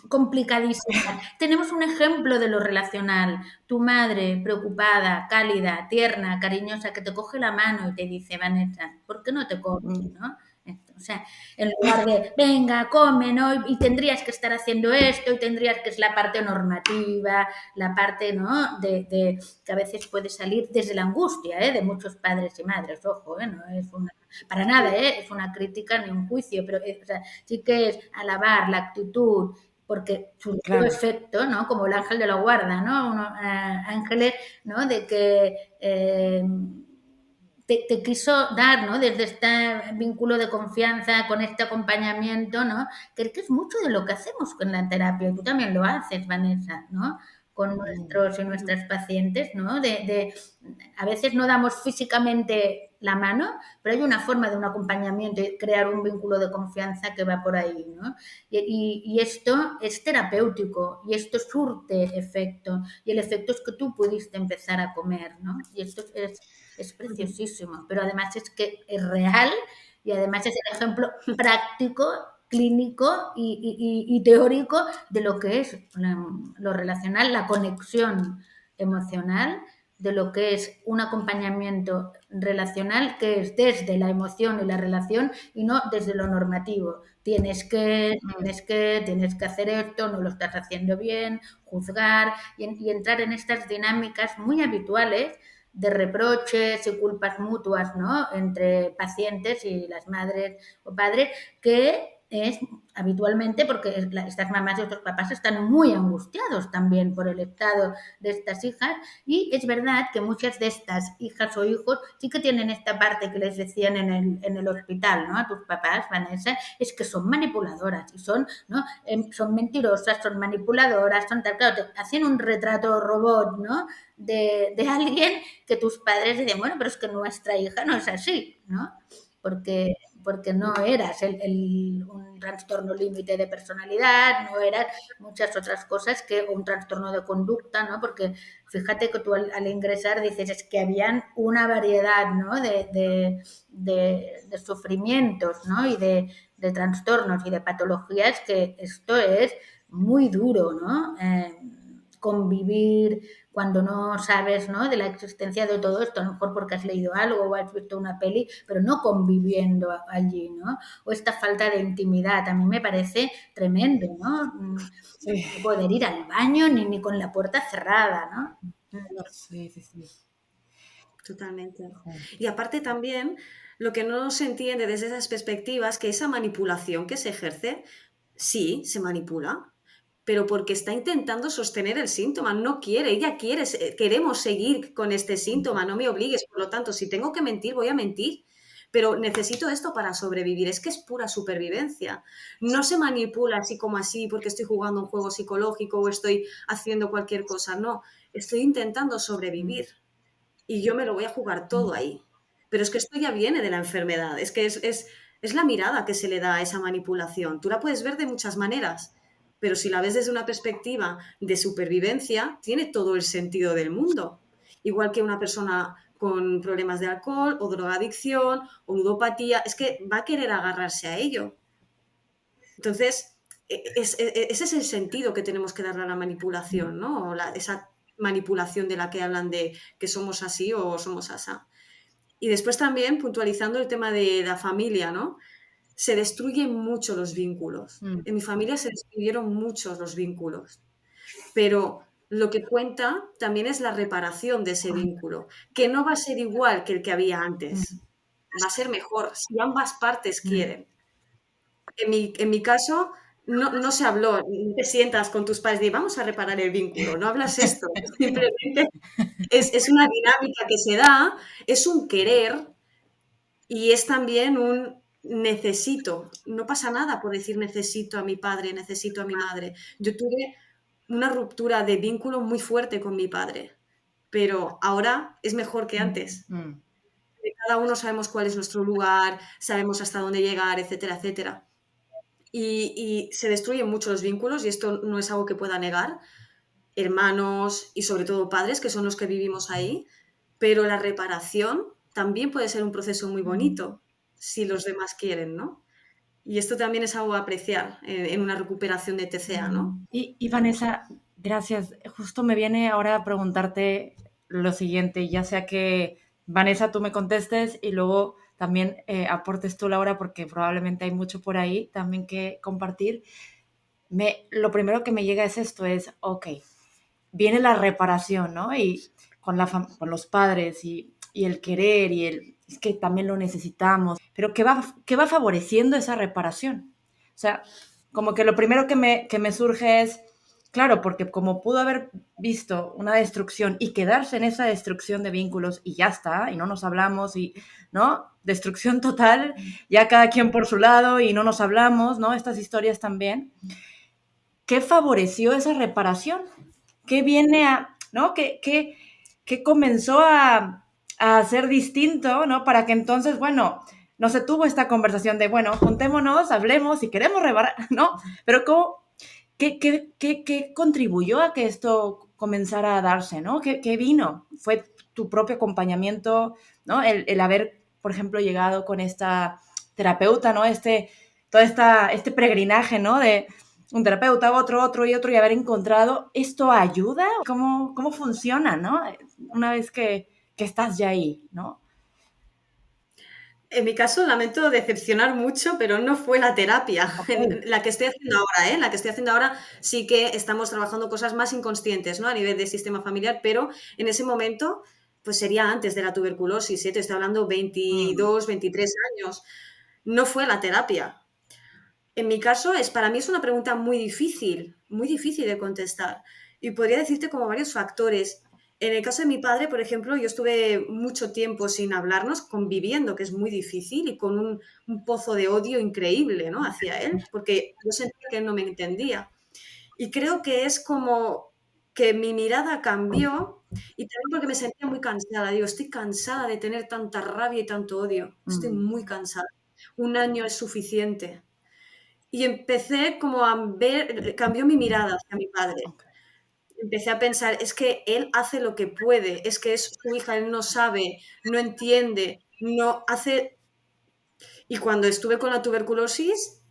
complicadísimas. Tenemos un ejemplo de lo relacional. Tu madre preocupada, cálida, tierna, cariñosa, que te coge la mano y te dice, Vanessa, ¿por qué no te comes, Mm, no? O sea, en lugar de, venga, come, ¿no? Y tendrías que estar haciendo esto, y tendrías que es la parte normativa, la parte, ¿no? De que a veces puede salir desde la angustia, ¿eh? De muchos padres y madres, ojo, ¿eh? No es una, para nada, ¿eh? Es una crítica ni un juicio, pero o sea, sí que es alabar la actitud, porque su claro. efecto, ¿no? Como el ángel de la guarda, ¿no? Ángeles, ¿no? De que te quiso dar, ¿no? Desde este vínculo de confianza, con este acompañamiento, ¿no? Que es mucho de lo que hacemos con la terapia. Y tú también lo haces, Vanessa, ¿no? Con Mm, nuestros y nuestras pacientes, ¿no? A veces no damos físicamente la mano, pero hay una forma de un acompañamiento y crear un vínculo de confianza que va por ahí, ¿no? Y esto es terapéutico y esto surte efecto y el efecto es que tú pudiste empezar a comer, ¿no? Y esto es preciosísimo, pero además es que es real y además es el ejemplo práctico clínico y teórico de lo que es lo relacional, la conexión emocional, de lo que es un acompañamiento relacional que es desde la emoción y la relación y no desde lo normativo. Tienes que hacer esto, no lo estás haciendo bien, juzgar y entrar en estas dinámicas muy habituales de reproches y culpas mutuas, ¿no? Entre pacientes y las madres o padres, que es habitualmente porque estas mamás y estos papás están muy angustiados también por el estado de estas hijas, y es verdad que muchas de estas hijas o hijos sí que tienen esta parte que les decían en el hospital, ¿no? A tus papás, Vanessa, es que son manipuladoras y son, ¿no? Son mentirosas, son manipuladoras, son tal, claro, te hacen un retrato robot, ¿no? De alguien que tus padres decían, bueno, pero es que nuestra hija no es así, ¿no? Porque no eras un trastorno límite de personalidad, no eras muchas otras cosas que un trastorno de conducta, ¿no? Porque fíjate que tú al ingresar dices, es que habían una variedad, ¿no? de sufrimientos, ¿no? Y de trastornos y de patologías, que esto es muy duro, ¿no? Convivir cuando no sabes, ¿no? De la existencia de todo esto, a lo mejor porque has leído algo o has visto una peli, pero no conviviendo allí, ¿no? O esta falta de intimidad, a mí me parece tremendo, ¿no? Sí. No poder ir al baño ni con la puerta cerrada, ¿no? Sí, sí, sí. Totalmente. Y aparte también, lo que no se entiende desde esas perspectivas, que esa manipulación que se ejerce, sí, se manipula, pero porque está intentando sostener el síntoma, no quiere, ella quiere, queremos seguir con este síntoma, no me obligues, por lo tanto, si tengo que mentir, voy a mentir, pero necesito esto para sobrevivir, es que es pura supervivencia, no se manipula así como así porque estoy jugando un juego psicológico o estoy haciendo cualquier cosa, no, estoy intentando sobrevivir y yo me lo voy a jugar todo ahí. Pero es que esto ya viene de la enfermedad, es que es la mirada que se le da a esa manipulación. Tú la puedes ver de muchas maneras, pero si la ves desde una perspectiva de supervivencia, tiene todo el sentido del mundo. Igual que una persona con problemas de alcohol o drogadicción o ludopatía, es que va a querer agarrarse a ello. Entonces, ese es el sentido que tenemos que darle a la manipulación, ¿no? Esa manipulación de la que hablan de que somos así o somos asá. Y después también, puntualizando el tema de la familia, ¿no? Se destruyen mucho los vínculos. En mi familia se destruyeron muchos los vínculos, pero lo que cuenta también es la reparación de ese vínculo, que no va a ser igual que el que había antes, va a ser mejor si ambas partes quieren. En mi caso, no se habló, no te sientas con tus padres y vamos a reparar el vínculo, no hablas esto, simplemente es una dinámica que se da, es un querer y es también un necesito. No pasa nada por decir necesito a mi padre, necesito a mi madre. Yo tuve una ruptura de vínculo muy fuerte con mi padre, pero ahora es mejor que antes. Cada uno sabemos cuál es nuestro lugar, sabemos hasta dónde llegar, etcétera, etcétera. Y se destruyen mucho los vínculos y esto no es algo que pueda negar, hermanos y sobre todo padres, que son los que vivimos ahí, pero la reparación también puede ser un proceso muy bonito si los demás quieren, ¿no? Y esto también es algo a apreciar en una recuperación de TCA, ¿no? Y Vanessa, gracias. Justo me viene ahora a preguntarte lo siguiente, ya sea que Vanessa tú me contestes y luego también aportes tú, Laura, porque probablemente hay mucho por ahí también que compartir. Lo primero que me llega es esto, ok, viene la reparación, ¿no? Y con los padres y el querer es que también lo necesitamos, pero ¿qué va favoreciendo esa reparación? O sea, como que lo primero que me surge es, claro, porque como pudo haber visto una destrucción y quedarse en esa destrucción de vínculos y ya está, y no nos hablamos y, ¿no? Destrucción total, ya cada quien por su lado y no nos hablamos, ¿no? Estas historias también. ¿Qué favoreció esa reparación? ¿Qué viene ¿no? ¿Qué comenzó a ser distinto, ¿no? Para que entonces, bueno, no se tuvo esta conversación de, bueno, juntémonos, hablemos, si queremos reparar, ¿no? Pero ¿qué contribuyó a que esto comenzara a darse, ¿no? ¿Qué vino? ¿Fue tu propio acompañamiento, ¿no? El haber, por ejemplo, llegado con esta terapeuta, ¿no? todo este peregrinaje, ¿no? De un terapeuta, otro y otro, y haber encontrado, ¿esto ayuda? ¿Cómo funciona, no? Una vez que estás ya ahí, ¿no? En mi caso, lamento decepcionar mucho, pero no fue la terapia. Ok. La que estoy haciendo ahora, ¿eh? La que estoy haciendo ahora sí que estamos trabajando cosas más inconscientes, ¿no? A nivel de sistema familiar, pero en ese momento, pues sería antes de la tuberculosis, ¿eh? Te estoy hablando Mm, 22, 23 años. No fue la terapia. En mi caso, para mí es una pregunta muy difícil de contestar. Y podría decirte como varios factores. En el caso de mi padre, por ejemplo, yo estuve mucho tiempo sin hablarnos, conviviendo, que es muy difícil, y con un pozo de odio increíble, ¿no? Hacia él, porque yo sentía que él no me entendía. Y creo que es como que mi mirada cambió y también porque me sentía muy cansada. Digo, estoy cansada de tener tanta rabia y tanto odio. Estoy mm, muy cansada. Un año es suficiente. Y empecé como a ver, cambió mi mirada hacia mi padre. ok. Empecé a pensar, es que él hace lo que puede, es que es su hija, él no sabe, no entiende, no hace. Y cuando estuve con la tuberculosis,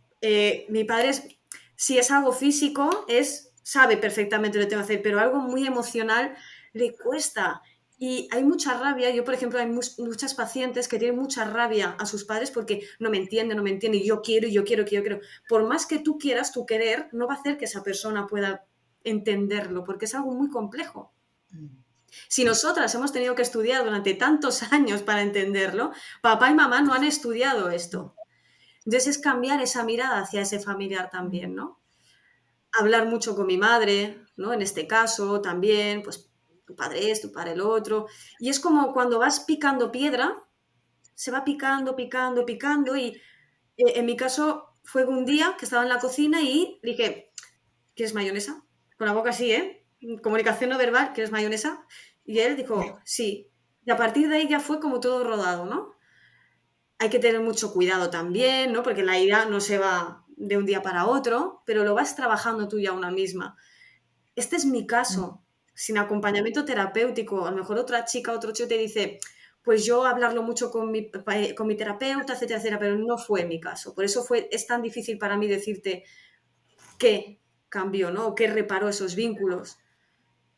mi padre, si es algo físico, sabe perfectamente lo que tengo que hacer, pero algo muy emocional le cuesta. Y hay mucha rabia. Yo, por ejemplo, hay muchas pacientes que tienen mucha rabia a sus padres porque no me entiende, y yo quiero, y yo quiero, que yo quiero. Por más que tú quieras, tu querer no va a hacer que esa persona pueda entenderlo, porque es algo muy complejo. Mm, Si nosotras hemos tenido que estudiar durante tantos años para entenderlo, papá y mamá no han estudiado esto. Entonces es cambiar esa mirada hacia ese familiar mm, también, ¿no? Hablar mucho con mi madre, ¿no? En este caso también, pues tu padre es, tu padre el otro. Y es como cuando vas picando piedra, se va picando, picando, picando. Y en mi caso fue un día que estaba en la cocina y dije, ¿quieres mayonesa? Con la boca así, ¿eh? Comunicación no verbal, ¿quieres mayonesa? Y él dijo, sí. Y a partir de ahí ya fue como todo rodado, ¿no? Hay que tener mucho cuidado también, ¿no? Porque la ira no se va de un día para otro, pero lo vas trabajando tú ya una misma. Este es mi mm, caso, sin acompañamiento terapéutico. A lo mejor otra chica, otro chico te dice, pues yo hablarlo mucho con mi terapeuta, etcétera, etcétera, pero no fue mi caso. Por eso es tan difícil para mí decirte qué cambió, ¿no? O qué reparó esos vínculos.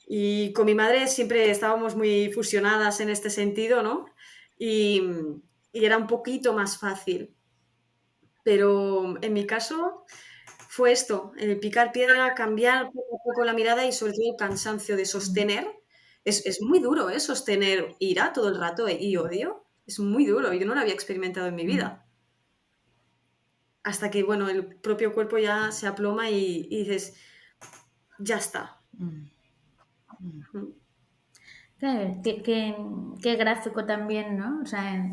Y con mi madre siempre estábamos muy fusionadas en este sentido, ¿no? Y, y era un poquito más fácil. Pero en mi caso fue esto, el picar piedra, cambiar poco a poco la mirada y sobre todo el cansancio de mm, sostener. Es muy duro, ¿eh? Sostener ira todo el rato y odio. Es muy duro. Yo no lo había experimentado en mi mm, vida. Hasta que, bueno, el propio cuerpo ya se aploma y dices, ya está. mm, mm. Mm. Qué gráfico también, ¿no? O sea,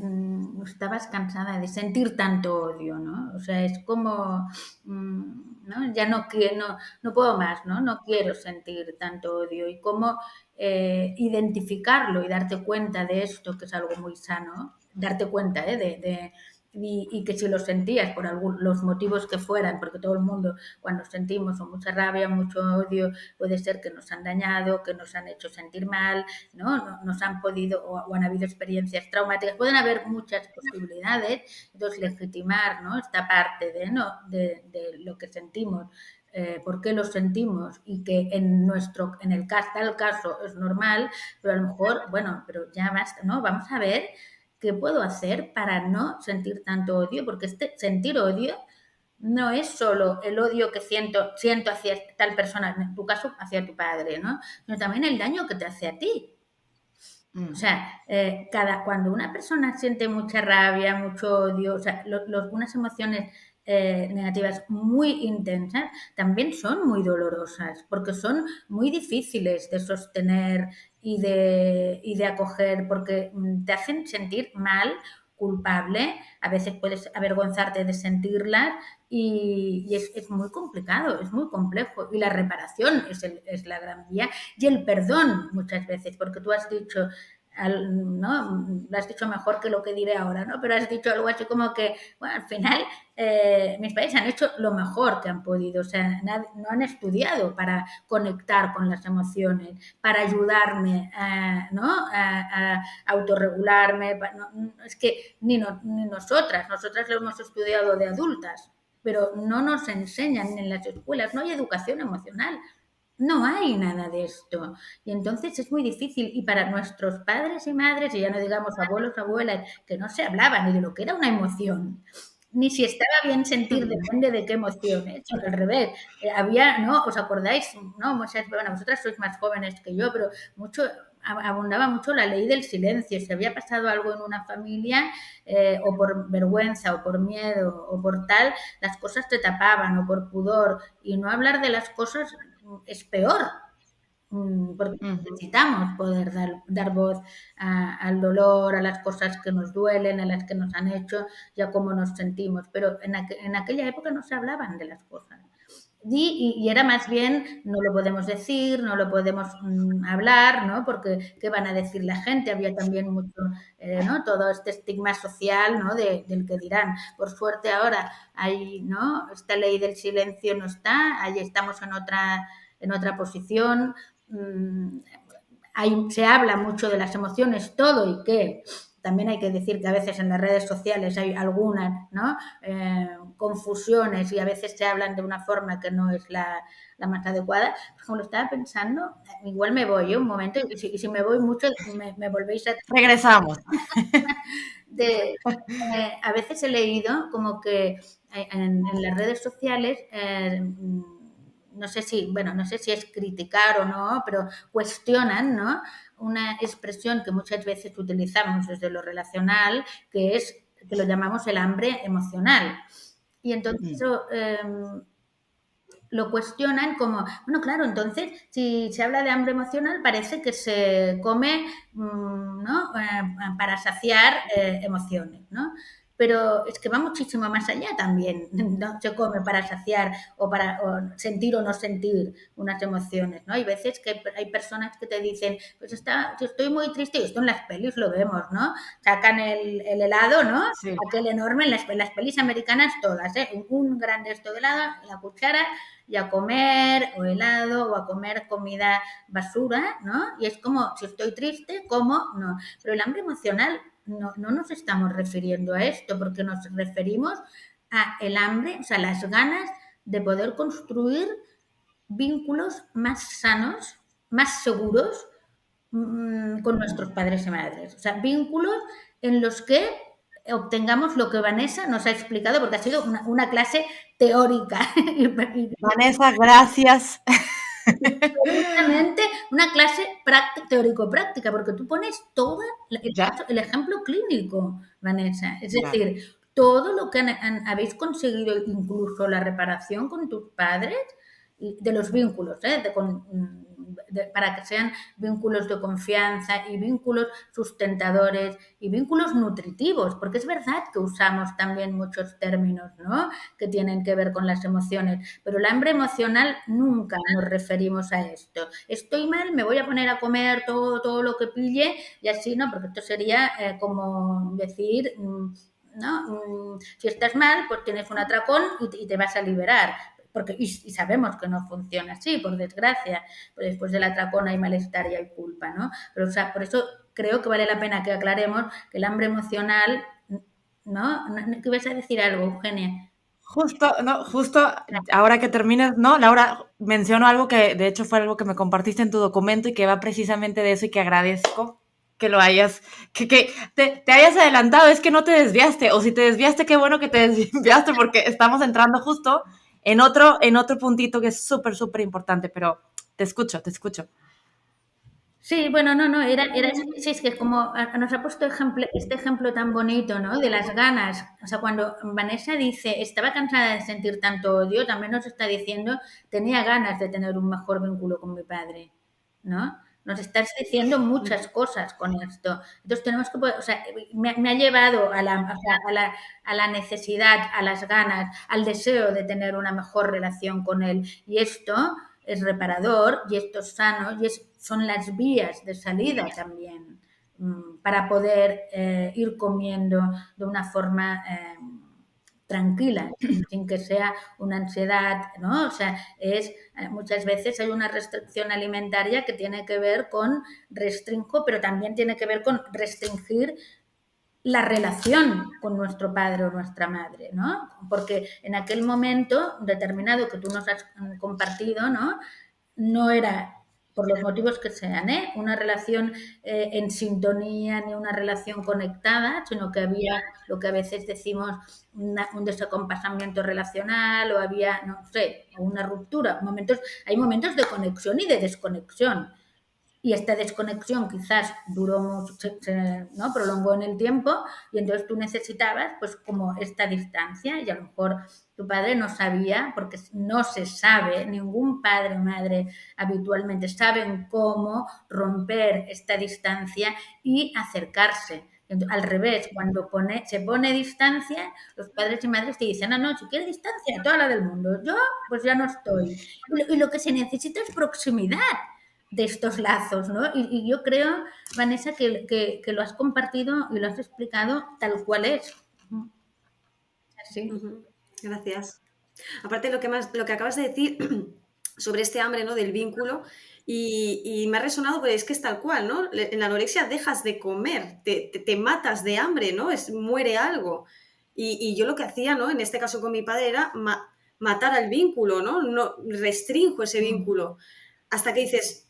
estabas cansada de sentir tanto odio, ¿no? O sea, es como, ¿no? Ya no quiero, no puedo más, ¿no? No quiero sentir tanto odio. Y cómo identificarlo y darte cuenta de esto, que es algo muy sano, darte cuenta, ¿eh? Y que si lo sentías por los motivos que fueran, porque todo el mundo cuando sentimos o mucha rabia, mucho odio, puede ser que nos han dañado, que nos han hecho sentir mal, ¿no? Nos han podido o han habido experiencias traumáticas, pueden haber muchas posibilidades, entonces legitimar, ¿no? Esta parte de, ¿no? de lo que sentimos, por qué lo sentimos y que en el tal caso es normal, pero a lo mejor, bueno, pero ya basta, ¿no? Vamos a ver qué puedo hacer para no sentir tanto odio, porque sentir odio no es solo el odio que siento hacia tal persona, en tu caso hacia tu padre, ¿no? Sino también el daño que te hace a ti. O Mm, sea, cuando una persona siente mucha rabia, mucho odio, o sea, unas emociones negativas muy intensas también son muy dolorosas, porque son muy difíciles de sostener y de acoger, porque te hacen sentir mal, culpable, a veces puedes avergonzarte de sentirlas y es muy complicado, es muy complejo. Y la reparación es la gran vía y el perdón muchas veces, porque tú has dicho, ¿no? Lo has dicho mejor que lo que diré ahora, ¿no? Pero has dicho algo así como que, bueno, al final mis padres han hecho lo mejor que han podido, o sea, no han estudiado para conectar con las emociones, para ayudarme ¿no? a autorregularme. Es que ni nosotras lo hemos estudiado de adultas. pero no nos enseñan en las escuelas, no hay educación emocional. No hay nada de esto. Y entonces es muy difícil. Y para nuestros padres y madres, y ya no digamos abuelos, abuelas, que no se hablaba ni de lo que era una emoción, ni si estaba bien sentir, depende de qué emoción, ¿eh? Sino al revés. Había, ¿no? ¿Os acordáis? ¿No? Bueno, vosotras sois más jóvenes que yo, pero mucho, abundaba mucho la ley del silencio. Si había pasado algo en una familia, o por vergüenza, o por miedo, o por tal, las cosas te tapaban, o por pudor. Y no hablar de las cosas es peor, porque necesitamos poder dar voz al dolor, a las cosas que nos duelen, a las que nos han hecho y a cómo nos sentimos. Pero en aquella época no se hablaban de las cosas. Y era más bien, no lo podemos decir, no lo podemos hablar, ¿no? Porque ¿qué van a decir la gente? Había también mucho, ¿no? Todo este estigma social, ¿no? Del que dirán. Por suerte ahora hay, ¿no? Esta ley del silencio no está, ahí estamos en otra posición. Se habla mucho de las emociones, todo y que también hay que decir que a veces en las redes sociales hay algunas, ¿no? Confusiones y a veces se hablan de una forma que no es la más adecuada. Como lo estaba pensando, igual me voy un momento y si me voy mucho me volvéis a... Regresamos. A veces he leído como que en las redes sociales... no sé si es criticar o no, pero cuestionan, ¿no? Una expresión que muchas veces utilizamos desde lo relacional, que lo llamamos el hambre emocional. Y entonces lo cuestionan como, bueno, claro, entonces si se habla de hambre emocional parece que se come, ¿no? Para saciar emociones, ¿no? Pero es que va muchísimo más allá también. No se come para saciar o para sentir o no sentir unas emociones, ¿no? Hay veces que hay personas que te dicen, pues estoy muy triste, y esto en las pelis lo vemos, ¿no? Sacan el helado, ¿no? Sí. Aquel enorme, en las pelis americanas todas, ¿eh? Un gran esto de helado, la cuchara, y a comer o helado o a comer comida basura, ¿no? Y es como, si estoy triste, como, no. Pero el hambre emocional no nos estamos refiriendo a esto, porque nos referimos a el hambre, o sea, las ganas de poder construir vínculos más sanos, más seguros con nuestros padres y madres. O sea, vínculos en los que obtengamos lo que Vanessa nos ha explicado, porque ha sido una clase teórica. Vanessa, gracias. Absolutamente una clase teórico-práctica, porque tú pones todo el ejemplo clínico, Vanessa. Es decir, todo lo que habéis conseguido, incluso la reparación con tus padres, de los vínculos, para que sean vínculos de confianza y vínculos sustentadores y vínculos nutritivos, porque es verdad que usamos también muchos términos, ¿no? Que tienen que ver con las emociones, pero el hambre emocional nunca nos referimos a esto. Estoy mal, me voy a poner a comer todo lo que pille y así, ¿no? Porque esto sería como decir... ¿no? Si estás mal, pues tienes un atracón y te vas a liberar. Y sabemos que no funciona así, por desgracia. Pues después del atracón hay malestar y hay culpa, ¿no? Pero, o sea, por eso creo que vale la pena que aclaremos que el hambre emocional, ¿no? ¿Qué ibas a decir algo, Eugenia? Justo ahora que termines, ¿no? Laura, menciono algo que de hecho fue algo que me compartiste en tu documento y que va precisamente de eso y que agradezco que lo hayas, que te hayas adelantado, es que no te desviaste, o si te desviaste, qué bueno que te desviaste porque estamos entrando justo en otro puntito que es súper, súper importante, pero te escucho. Sí, bueno, no, sí, es que como nos ha puesto este ejemplo tan bonito, ¿no? De las ganas, o sea, cuando Vanessa dice, estaba cansada de sentir tanto odio, también nos está diciendo, tenía ganas de tener un mejor vínculo con mi padre, ¿no? Nos estás diciendo muchas cosas con esto. Entonces tenemos que, o sea, me ha llevado a la necesidad, a las ganas, al deseo de tener una mejor relación con él. Y esto es reparador y esto es sano y son las vías de salida también para poder ir comiendo de una forma tranquila, sin que sea una ansiedad, ¿no? O sea, muchas veces hay una restricción alimentaria que tiene que ver con restringo, pero también tiene que ver con restringir la relación con nuestro padre o nuestra madre, ¿no? Porque en aquel momento determinado que tú nos has compartido, ¿no? No era, por los motivos que sean, una relación en sintonía ni una relación conectada, sino que había lo que a veces decimos un desacompasamiento relacional o había, no sé, una ruptura. Hay momentos de conexión y de desconexión. Y esta desconexión quizás duró mucho, ¿no? Prolongó en el tiempo y entonces tú necesitabas pues como esta distancia y a lo mejor tu padre no sabía, porque no se sabe, ningún padre o madre habitualmente saben cómo romper esta distancia y acercarse. Al revés, cuando se pone distancia, los padres y madres te dicen, no, si quieres distancia, toda la del mundo. Yo, pues ya no estoy. Y lo que se necesita es proximidad de estos lazos, ¿no? Y yo creo, Vanessa, que lo has compartido y lo has explicado tal cual es. Así. Gracias. Aparte, lo que acabas de decir sobre este hambre, ¿no? Del vínculo, y me ha resonado, porque es que es tal cual, ¿no? En la anorexia dejas de comer, te matas de hambre, ¿no? Muere algo. Y yo lo que hacía, ¿no? En este caso con mi padre era matar al vínculo, ¿no? No restrinjo ese vínculo. Hasta que dices,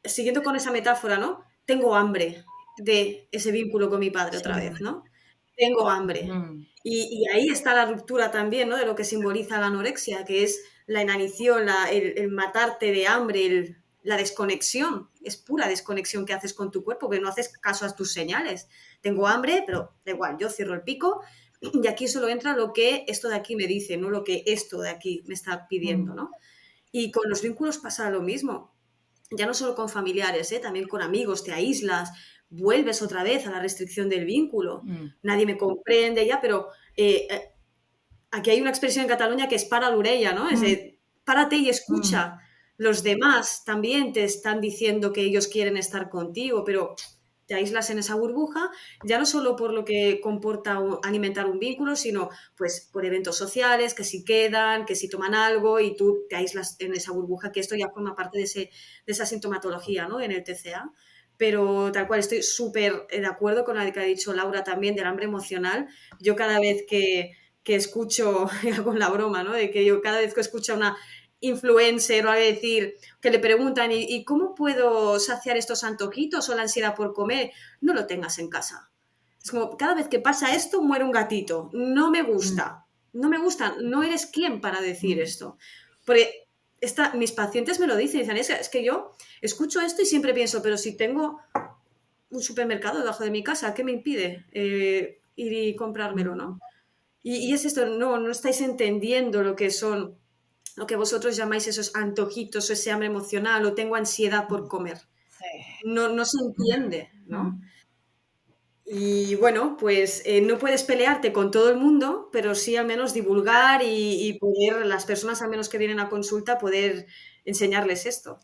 siguiendo con esa metáfora, ¿no? Tengo hambre de ese vínculo con mi padre otra vez, ¿no? Tengo hambre. Y ahí está la ruptura también, ¿no? De lo que simboliza la anorexia, que es la inanición, el matarte de hambre, la desconexión. Es pura desconexión que haces con tu cuerpo, que no haces caso a tus señales. Tengo hambre, pero da igual, yo cierro el pico y aquí solo entra lo que esto de aquí me dice, no lo que esto de aquí me está pidiendo, ¿no? Y con los vínculos pasa lo mismo. Ya no solo con familiares, también con amigos, te aíslas, vuelves otra vez a la restricción del vínculo. Nadie me comprende ya, pero aquí hay una expresión en Cataluña que es para l'orella, ¿no? Es de, párate y escucha. Los demás también te están diciendo que ellos quieren estar contigo, pero te aíslas en esa burbuja, ya no solo por lo que comporta alimentar un vínculo, sino pues por eventos sociales, que si quedan, que si toman algo y tú te aíslas en esa burbuja, que esto ya forma parte de esa sintomatología, ¿no? En el TCA. Pero tal cual, estoy súper de acuerdo con la que ha dicho Laura también del hambre emocional. Yo cada vez que escucho, con la broma, ¿no? De que yo cada vez que escucho a una influencer o a decir, que le preguntan, ¿y cómo puedo saciar estos antojitos o la ansiedad por comer? No lo tengas en casa. Es como, cada vez que pasa esto, muere un gatito. No me gusta. No me gusta. No eres quien para decir esto. Porque mis pacientes me lo dicen, es que yo escucho esto y siempre pienso, pero si tengo un supermercado debajo de mi casa, ¿qué me impide ir y comprármelo, no? Y es esto, no estáis entendiendo lo que son, lo que vosotros llamáis esos antojitos, o ese hambre emocional, o tengo ansiedad por comer. No se entiende, ¿no? Y bueno, pues no puedes pelearte con todo el mundo, pero sí al menos divulgar y poder, las personas al menos que vienen a consulta, poder enseñarles esto.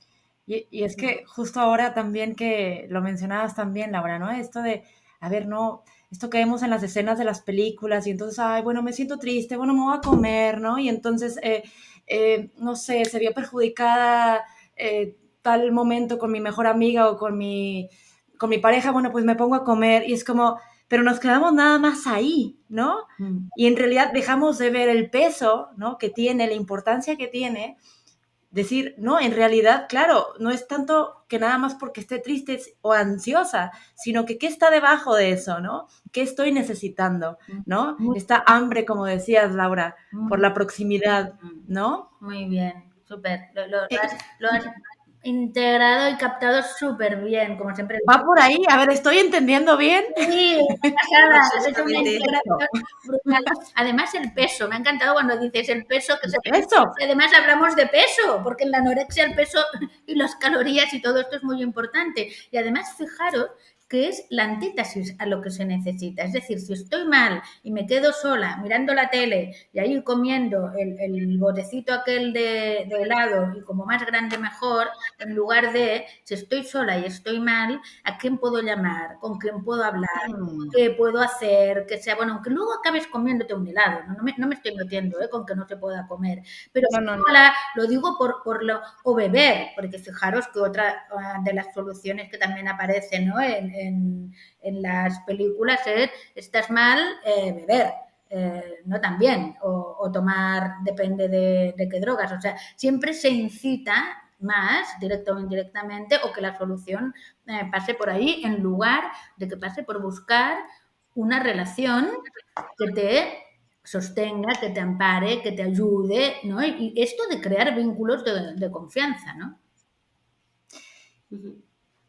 Y es que justo ahora también que lo mencionabas también, Laura, ¿no? Esto de, a ver, no, esto que vemos en las escenas de las películas y entonces, ay, bueno, me siento triste, bueno, me voy a comer, ¿no? Y entonces, no sé, se vio perjudicada tal momento con mi mejor amiga o con mi pareja, bueno, pues me pongo a comer y es como, pero nos quedamos nada más ahí, ¿no? Y en realidad dejamos de ver el peso, ¿no? Que tiene, la importancia que tiene. Decir, no, en realidad, claro, no es tanto que nada más porque esté triste o ansiosa, sino que qué está debajo de eso, ¿no? ¿Qué estoy necesitando, ¿no? Esta hambre, como decías, Laura, por la proximidad, ¿no? Muy bien, súper. Lo has integrado y captado súper bien, como siempre. ¿Va por ahí? A ver, ¿estoy entendiendo bien? Sí, una pasada, has hecho una integración brutal. Además, el peso, me ha encantado cuando dices el peso, Eso. además hablamos de peso, porque en la anorexia el peso y las calorías y todo esto es muy importante. Y además, fijaros que es la antítesis a lo que se necesita. Es decir, si estoy mal y me quedo sola mirando la tele y ahí comiendo el botecito aquel de helado y como más grande mejor, en lugar de, si estoy sola y estoy mal, ¿a quién puedo llamar? ¿Con quién puedo hablar? ¿Qué puedo hacer? Que sea, bueno, aunque luego acabes comiéndote un helado, no me estoy metiendo con que no se pueda comer, pero lo digo o beber, porque fijaros que otra de las soluciones que también aparece, ¿no? en en las películas es estás mal, beber. No también, o tomar, depende de qué drogas. O sea, siempre se incita más, directo o indirectamente, o que la solución pase por ahí, en lugar de que pase por buscar una relación que te sostenga, que te ampare, que te ayude, ¿no? Y esto de crear vínculos de confianza, ¿no?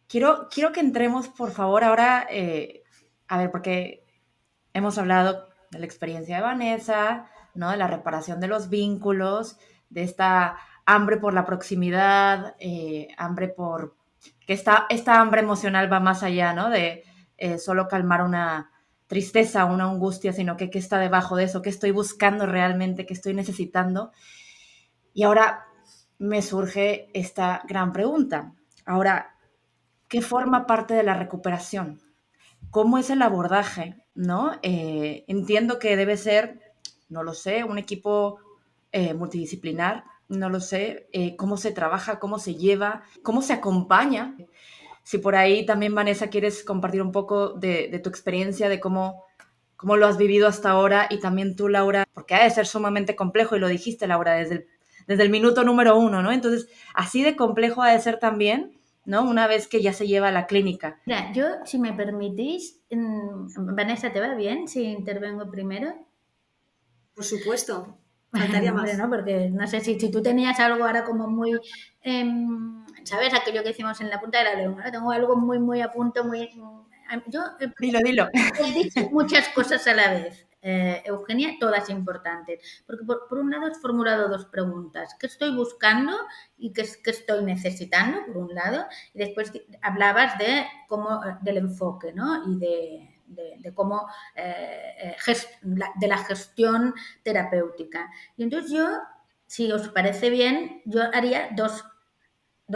Quiero que entremos, por favor, ahora, a ver, porque hemos hablado de la experiencia de Vanessa, ¿no? De la reparación de los vínculos, de esta hambre por la proximidad, hambre por... que esta hambre emocional va más allá, ¿no? De solo calmar una tristeza, una angustia, sino que qué está debajo de eso, qué estoy buscando realmente, qué estoy necesitando. Y ahora me surge esta gran pregunta. Ahora, ¿qué forma parte de la recuperación? ¿Cómo es el abordaje? ¿No? Entiendo que debe ser, no lo sé, un equipo multidisciplinar, no lo sé, cómo se trabaja, cómo se lleva, cómo se acompaña. Si por ahí también, Vanessa, quieres compartir un poco de tu experiencia, de cómo lo has vivido hasta ahora, y también tú, Laura, porque ha de ser sumamente complejo, y lo dijiste, Laura, desde el minuto número 1, ¿no? Entonces, así de complejo ha de ser también, ¿no? Una vez que ya se lleva a la clínica. Mira, yo, si me permitís, Vanessa, ¿te va bien si intervengo primero? Por supuesto, faltaría Hombre, más. ¿no? Porque no sé si tú tenías algo ahora como muy, ¿sabes? Aquello que decimos en la punta de la lengua, ¿no? Tengo algo muy, muy a punto, muy... yo Dilo, dilo. he dicho muchas cosas a la vez, Eugenia, todas importantes. Porque por un lado has formulado dos preguntas. ¿Qué estoy buscando y qué estoy necesitando, por un lado? Y después hablabas de cómo, del enfoque, ¿no? Y de cómo, de la gestión terapéutica. Y entonces yo, si os parece bien, yo haría dos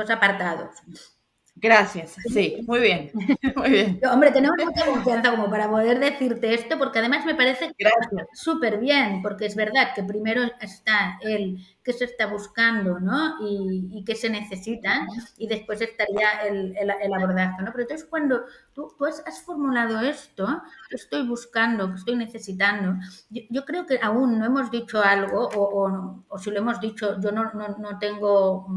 apartados. Gracias, sí, muy bien, muy bien. Yo, hombre, tenemos mucha confianza como para poder decirte esto, porque además me parece Gracias. súper bien, porque es verdad que primero está el qué se está buscando, ¿no? Y qué se necesita, y después estaría el abordaje, ¿no? Pero entonces cuando tú has formulado esto, que estoy buscando, que estoy necesitando, yo creo que aún no hemos dicho algo, o si lo hemos dicho, yo no tengo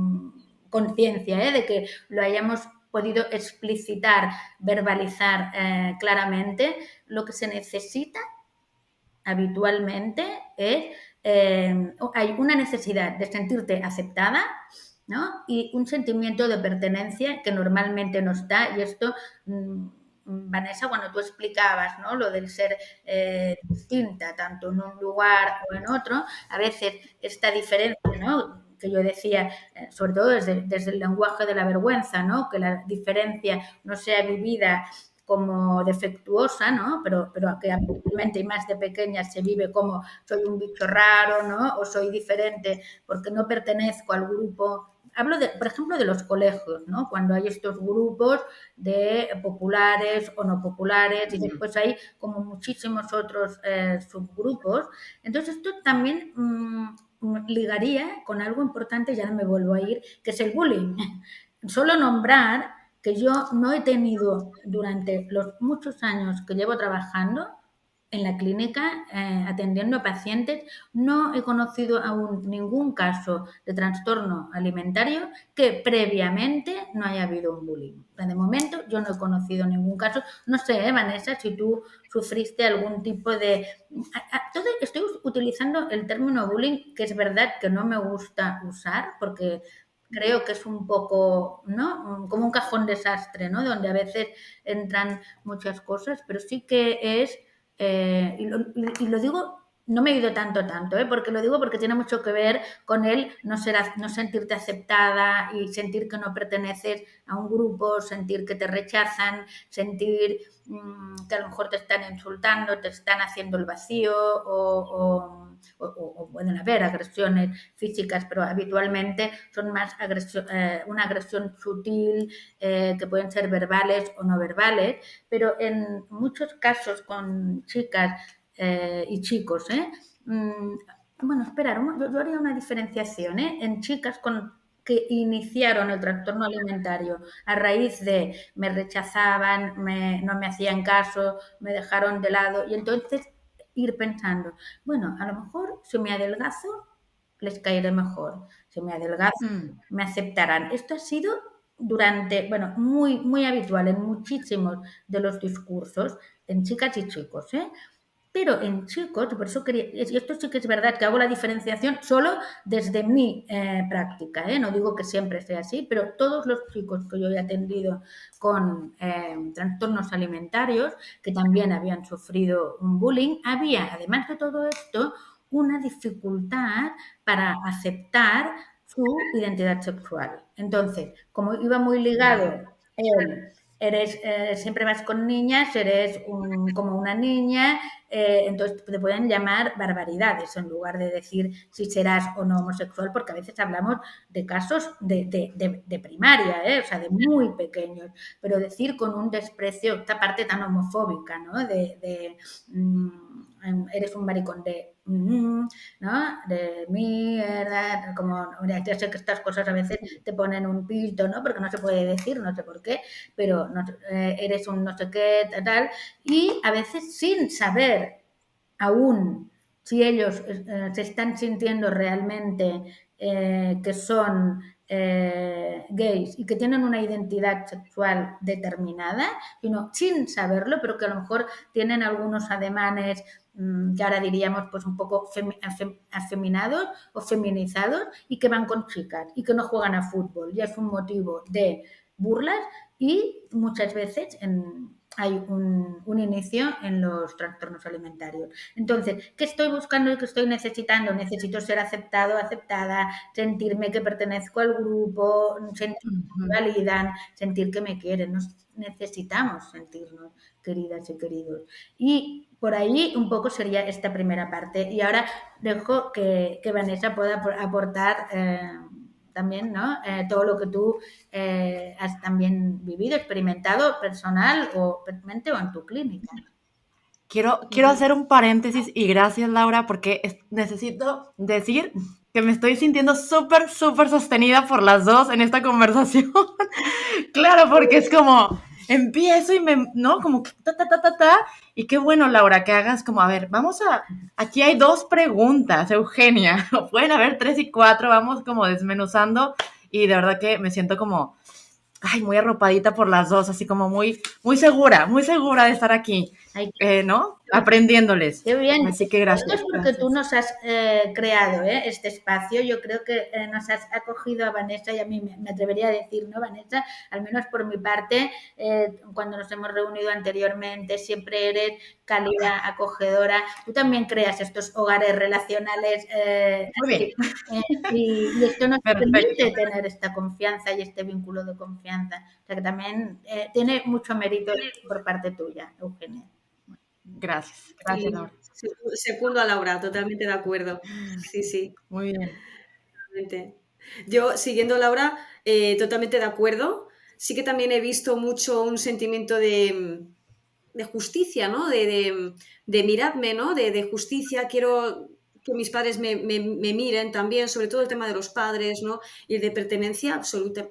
conciencia de que lo hayamos podido explicitar, verbalizar claramente. Lo que se necesita habitualmente es, hay una necesidad de sentirte aceptada, ¿no? Y un sentimiento de pertenencia que normalmente no está, y esto, Vanessa, cuando tú explicabas, ¿no? Lo del ser distinta, tanto en un lugar o en otro, a veces esta diferencia, ¿no? Que yo decía, sobre todo desde el lenguaje de la vergüenza, ¿no? Que la diferencia no sea vivida como defectuosa, ¿no? Pero que habitualmente y más de pequeña se vive como soy un bicho raro, ¿no? O soy diferente porque no pertenezco al grupo. Hablo, por ejemplo, de los colegios, ¿no? Cuando hay estos grupos de populares o no populares, y después hay como muchísimos otros subgrupos. Entonces esto también ligaría con algo importante, ya no me vuelvo a ir, que es el bullying. Solo nombrar que yo no he tenido durante los muchos años que llevo trabajando en la clínica, atendiendo a pacientes, no he conocido aún ningún caso de trastorno alimentario que previamente no haya habido un bullying. De momento yo no he conocido ningún caso. No sé, Vanessa, si tú sufriste algún tipo de... Estoy utilizando el término bullying, que es verdad que no me gusta usar porque creo que es un poco, ¿no? Como un cajón desastre, ¿no? Donde a veces entran muchas cosas, pero sí que es, y lo digo, no me he ido tanto, porque lo digo porque tiene mucho que ver con el no sentirte aceptada y sentir que no perteneces a un grupo, sentir que te rechazan, sentir que a lo mejor te están insultando, te están haciendo el vacío o pueden haber agresiones físicas, pero habitualmente son más una agresión sutil, que pueden ser verbales o no verbales, pero en muchos casos con chicas y chicos, bueno, espera, yo haría una diferenciación en chicas que iniciaron el trastorno alimentario a raíz de me rechazaban, no me hacían caso, me dejaron de lado, y entonces ir pensando, bueno, a lo mejor si me adelgazo les caeré mejor, si me adelgazo me aceptarán. Esto ha sido durante, bueno, muy, muy habitual en muchísimos de los discursos, en chicas y chicos, ¿eh? Pero en chicos, por eso quería, y esto sí que es verdad que hago la diferenciación solo desde mi práctica, ¿eh? No digo que siempre sea así, pero todos los chicos que yo he atendido con trastornos alimentarios, que también habían sufrido un bullying, había, además de todo esto, una dificultad para aceptar su identidad sexual. Entonces, como iba muy ligado el eres, siempre vas con niñas, eres como una niña, entonces te pueden llamar barbaridades en lugar de decir si serás o no homosexual, porque a veces hablamos de casos de primaria, o sea, de muy pequeños, pero decir con un desprecio, esta parte tan homofóbica, ¿no? Eres un maricón de... ¿no? De mierda, como ya sé que estas cosas a veces te ponen un pito, ¿no? Porque no se puede decir, no sé por qué, pero no, eres un no sé qué, tal, y a veces sin saber aún si ellos se están sintiendo realmente que son gays y que tienen una identidad sexual determinada, sino sin saberlo, pero que a lo mejor tienen algunos ademanes que ahora diríamos pues un poco afeminados o feminizados y que van con chicas y que no juegan a fútbol. Ya es un motivo de burlas y muchas veces hay un inicio en los trastornos alimentarios. Entonces, ¿qué estoy buscando y qué estoy necesitando? Necesito ser aceptado, aceptada, sentirme que pertenezco al grupo, sentir que me validan, sentir que me quieren. Necesitamos sentirnos queridas y queridos. Y por ahí un poco sería esta primera parte. Y ahora dejo que Vanessa pueda aportar también, ¿no? Todo lo que tú has también vivido, experimentado personal o en tu clínica. Quiero hacer un paréntesis y gracias, Laura, porque necesito decir que me estoy sintiendo súper, súper sostenida por las dos en esta conversación. Claro, porque es como, empiezo y ¿no? Como que y qué bueno, Laura, que hagas como, a ver, aquí hay 2 preguntas, Eugenia, pueden haber 3 y 4, vamos como desmenuzando y de verdad que me siento como, muy arropadita por las dos, así como muy, muy segura de estar aquí, ¿no? Aprendiéndoles. Qué bien. Así que gracias. Esto es porque tú nos has creado este espacio. Yo creo que nos has acogido a Vanessa y a mí me atrevería a decir, ¿no, Vanessa? Al menos por mi parte, cuando nos hemos reunido anteriormente, siempre eres cálida, acogedora. Tú también creas estos hogares relacionales. Muy bien. Y esto nos permite tener esta confianza y este vínculo de confianza. O sea que también tiene mucho mérito por parte tuya, Eugenia. Gracias, sí, Laura. Segundo a Laura, totalmente de acuerdo. Sí. Muy bien. Totalmente. Yo, siguiendo a Laura, totalmente de acuerdo. Sí que también he visto mucho un sentimiento de justicia, ¿no? De miradme, ¿no? De justicia. Quiero que mis padres me miren también, sobre todo el tema de los padres, ¿no? Y de pertenencia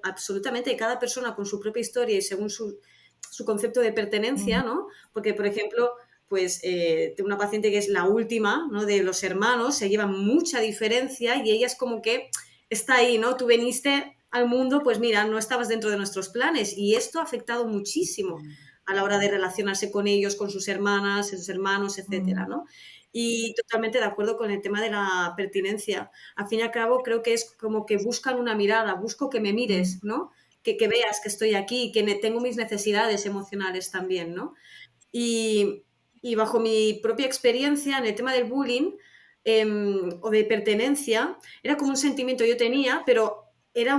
absolutamente. Cada persona con su propia historia y según su concepto de pertenencia, ¿no? Porque, por ejemplo, pues tengo una paciente que es la última, ¿no? De los hermanos, se lleva mucha diferencia y ella es como que está ahí, ¿no? Tú veniste al mundo, pues mira, no estabas dentro de nuestros planes y esto ha afectado muchísimo a la hora de relacionarse con ellos, con sus hermanas, sus hermanos, etcétera, ¿no? Y totalmente de acuerdo con el tema de la pertinencia. Al fin y al cabo, creo que es como que buscan una mirada, busco que me mires, ¿no? Que veas que estoy aquí, que tengo mis necesidades emocionales también, ¿no? Y bajo mi propia experiencia en el tema del bullying o de pertenencia, era como un sentimiento que yo tenía, pero era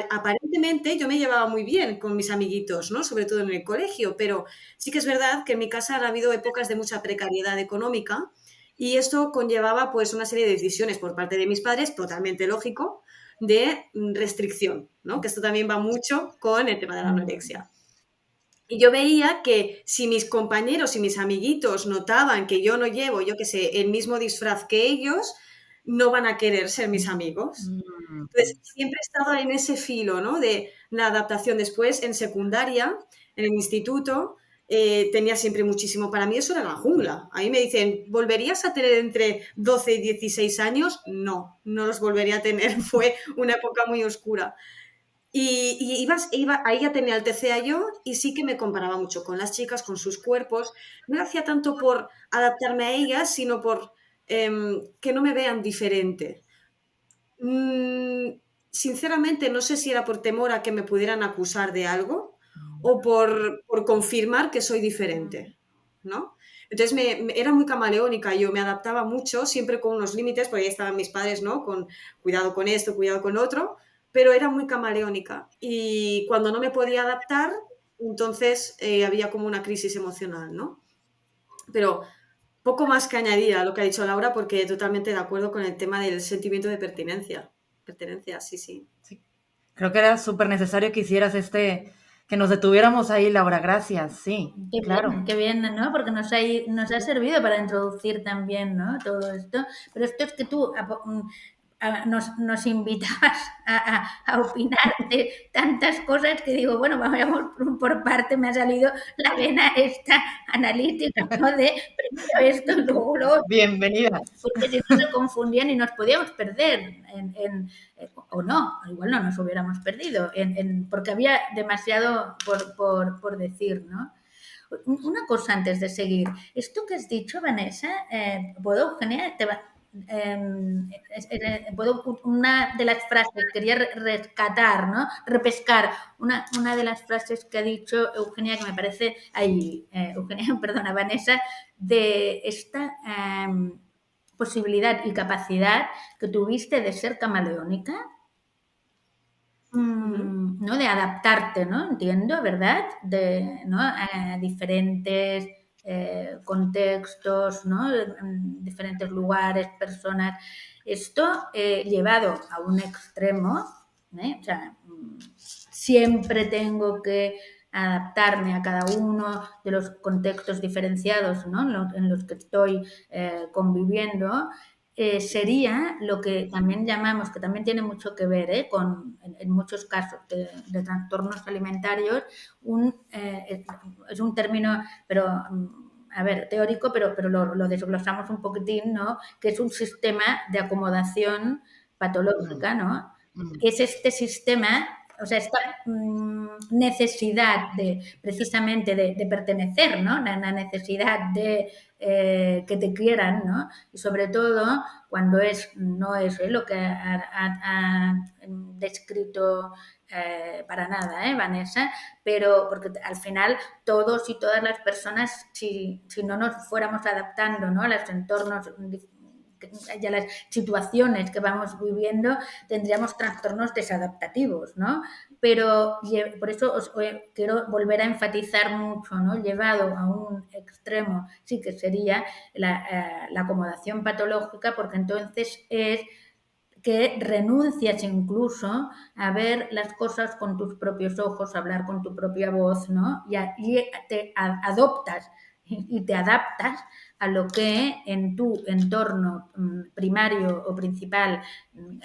aparentemente yo me llevaba muy bien con mis amiguitos, ¿no? Sobre todo en el colegio, pero sí que es verdad que en mi casa han habido épocas de mucha precariedad económica y esto conllevaba pues una serie de decisiones por parte de mis padres, totalmente lógico, de restricción, ¿no? Que esto también va mucho con el tema de la anorexia. Y yo veía que si mis compañeros y mis amiguitos notaban que yo no llevo, yo qué sé, el mismo disfraz que ellos, no van a querer ser mis amigos. Entonces, siempre he estado en ese filo, ¿no? De la adaptación. Después, en secundaria, en el instituto, tenía siempre muchísimo. Para mí eso era la jungla. A mí me dicen, ¿volverías a tener entre 12 y 16 años? No, no los volvería a tener. Fue una época muy oscura. Y ahí ya tenía el TCA yo y sí que me comparaba mucho con las chicas, con sus cuerpos. No lo hacía tanto por adaptarme a ellas, sino por que no me vean diferente. Sinceramente, no sé si era por temor a que me pudieran acusar de algo o por confirmar que soy diferente, ¿no? Entonces era muy camaleónica, yo me adaptaba mucho, siempre con unos límites, porque ahí estaban mis padres, ¿no? Con cuidado con esto, cuidado con otro, pero era muy camaleónica. Y cuando no me podía adaptar, entonces había como una crisis emocional, ¿no? Pero poco más que añadir a lo que ha dicho Laura, porque totalmente de acuerdo con el tema del sentimiento de pertenencia. Pertenencia, sí, sí. Sí. Creo que era súper necesario que hicieras que nos detuviéramos ahí, Laura, gracias, sí, claro. Qué bien, ¿no? Porque nos ha servido para introducir también, ¿no? Todo esto. Pero esto es que tú nos invitabas a opinar de tantas cosas que digo, bueno, vamos por parte, me ha salido la vena esta analítica, ¿no? De primero esto y luego lo otro. Bienvenida. Porque si no se confundían y nos podíamos perder o no, igual no nos hubiéramos perdido, porque había demasiado por decir, ¿no? Una cosa antes de seguir. Esto que has dicho, Vanessa, ¿puedo, Eugenia? Una de las frases, quería rescatar, ¿no? Repescar una de las frases que ha dicho Eugenia, que me parece, Eugenia, perdona, Vanessa, de esta posibilidad y capacidad que tuviste de ser camaleónica, ¿no? De adaptarte, ¿no? Entiendo, ¿verdad? ¿No? A diferentes contextos, ¿no? Diferentes lugares, personas. Esto llevado a un extremo, o sea, siempre tengo que adaptarme a cada uno de los contextos diferenciados, ¿no? En los que estoy conviviendo. Sería lo que también llamamos, que también tiene mucho que ver en muchos casos de trastornos alimentarios, es un término, pero a ver, teórico, pero lo desglosamos un poquitín, ¿no? Que es un sistema de acomodación patológica, ¿no? Que es este sistema, o sea, esta necesidad precisamente de pertenecer, ¿no? La necesidad de que te quieran, ¿no? Y sobre todo cuando no es lo que ha descrito para nada, Vanessa, pero porque al final todos y todas las personas, si no nos fuéramos adaptando, ¿no? A los entornos y a las situaciones que vamos viviendo, tendríamos trastornos desadaptativos, ¿no? Pero por eso quiero volver a enfatizar mucho, ¿no? Llevado a un extremo, sí que sería la acomodación patológica, porque entonces es que renuncias incluso a ver las cosas con tus propios ojos, a hablar con tu propia voz, ¿no? Y te adoptas y te adaptas a lo que en tu entorno primario o principal,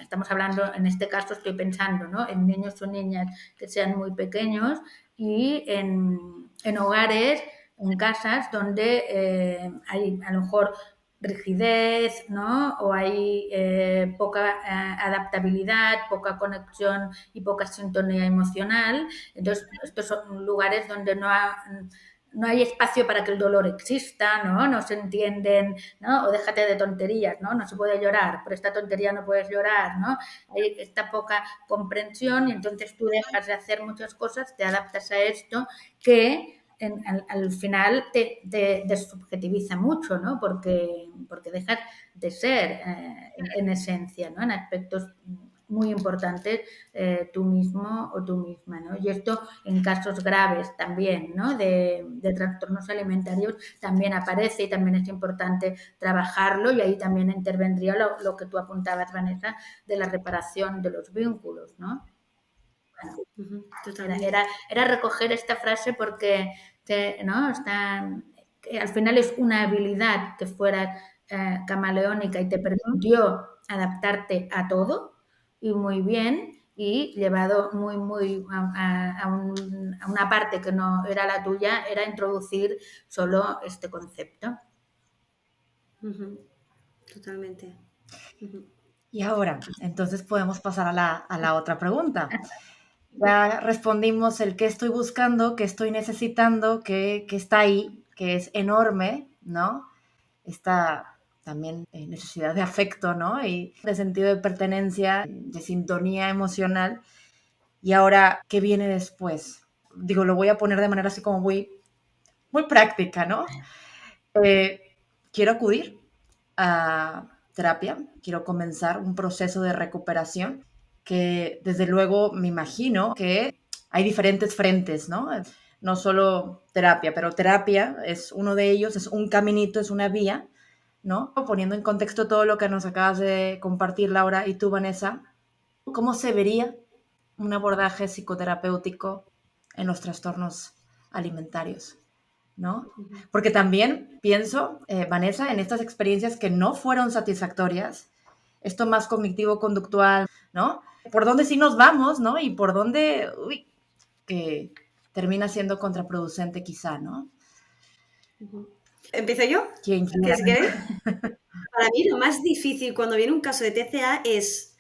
estamos hablando, en este caso estoy pensando, ¿no? En niños o niñas que sean muy pequeños y en hogares, en casas donde hay a lo mejor rigidez, ¿no? O hay poca adaptabilidad, poca conexión y poca sintonía emocional. Entonces, estos son lugares donde no hay espacio para que el dolor exista, ¿no? No se entienden, ¿no? O déjate de tonterías, ¿no? No se puede llorar, por esta tontería no puedes llorar, ¿no? Hay esta poca comprensión y entonces tú dejas de hacer muchas cosas, te adaptas a esto que al final te desubjetiviza mucho, ¿no? Porque dejas de ser en esencia, ¿no? En aspectos muy importantes tú mismo o tú misma, ¿no? Y esto en casos graves también, ¿no? De trastornos alimentarios también aparece y también es importante trabajarlo y ahí también intervendría lo que tú apuntabas, Vanessa, de la reparación de los vínculos, ¿no? Bueno, era recoger esta frase porque ¿no? Al final es una habilidad que fuera camaleónica y te permitió adaptarte a todo y muy bien, y llevado muy a una parte que no era la tuya, era introducir solo este concepto. Totalmente. Y ahora, entonces podemos pasar a la otra pregunta. Ya respondimos el qué estoy buscando, qué estoy necesitando, qué está ahí, que es enorme, ¿no? Esta también necesidad de afecto, ¿no? Y de sentido de pertenencia, de sintonía emocional. Y ahora, ¿qué viene después? Digo, lo voy a poner de manera así como muy práctica, ¿no? Eh, quiero acudir a terapia, quiero comenzar un proceso de recuperación que desde luego me imagino que hay diferentes frentes, ¿no? No solo terapia, pero terapia es uno de ellos, es un caminito, es una vía, ¿no? Poniendo en contexto todo lo que nos acabas de compartir, Laura, y tú, Vanessa, ¿cómo se vería un abordaje psicoterapéutico en los trastornos alimentarios? ¿No? Porque también pienso, Vanessa, en estas experiencias que no fueron satisfactorias, esto más cognitivo-conductual, ¿no? Por dónde sí nos vamos, ¿no? Y por dónde, que termina siendo contraproducente quizá, ¿no? ¿Empiezo yo? ¿Quién quiera? Si queréis. Para mí lo más difícil cuando viene un caso de TCA es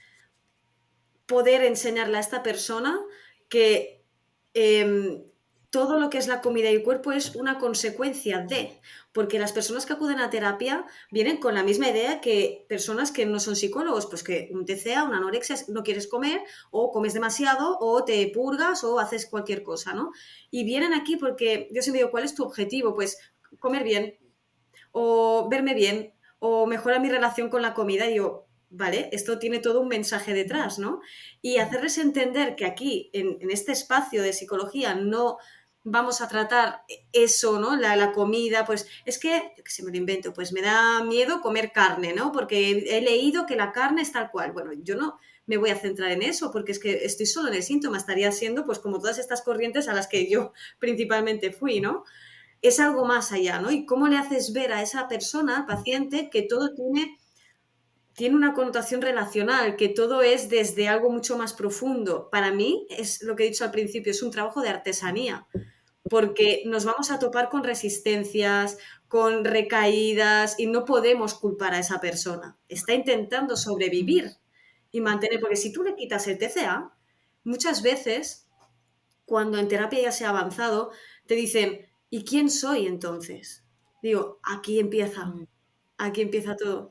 poder enseñarle a esta persona que todo lo que es la comida y el cuerpo es una consecuencia de, porque las personas que acuden a terapia vienen con la misma idea que personas que no son psicólogos, pues que un TCA, una anorexia, no quieres comer o comes demasiado o te purgas o haces cualquier cosa, ¿no? Y vienen aquí porque yo siempre digo, ¿cuál es tu objetivo? Pues comer bien o verme bien o mejorar mi relación con la comida. Y yo, vale, esto tiene todo un mensaje detrás, ¿no? Y hacerles entender que aquí, en este espacio de psicología, no vamos a tratar eso, ¿no? La comida, pues es que se me lo invento, pues me da miedo comer carne, ¿no? Porque he leído que la carne es tal cual. Bueno, yo no me voy a centrar en eso porque es que estoy solo en el síntoma, estaría siendo pues como todas estas corrientes a las que yo principalmente fui, ¿no? Es algo más allá, ¿no? Y cómo le haces ver a esa persona, al paciente, que todo tiene una connotación relacional, que todo es desde algo mucho más profundo. Para mí, es lo que he dicho al principio, es un trabajo de artesanía, porque nos vamos a topar con resistencias, con recaídas y no podemos culpar a esa persona. Está intentando sobrevivir y mantener, porque si tú le quitas el TCA, muchas veces, cuando en terapia ya se ha avanzado, te dicen, ¿y quién soy entonces? Digo, aquí empieza todo,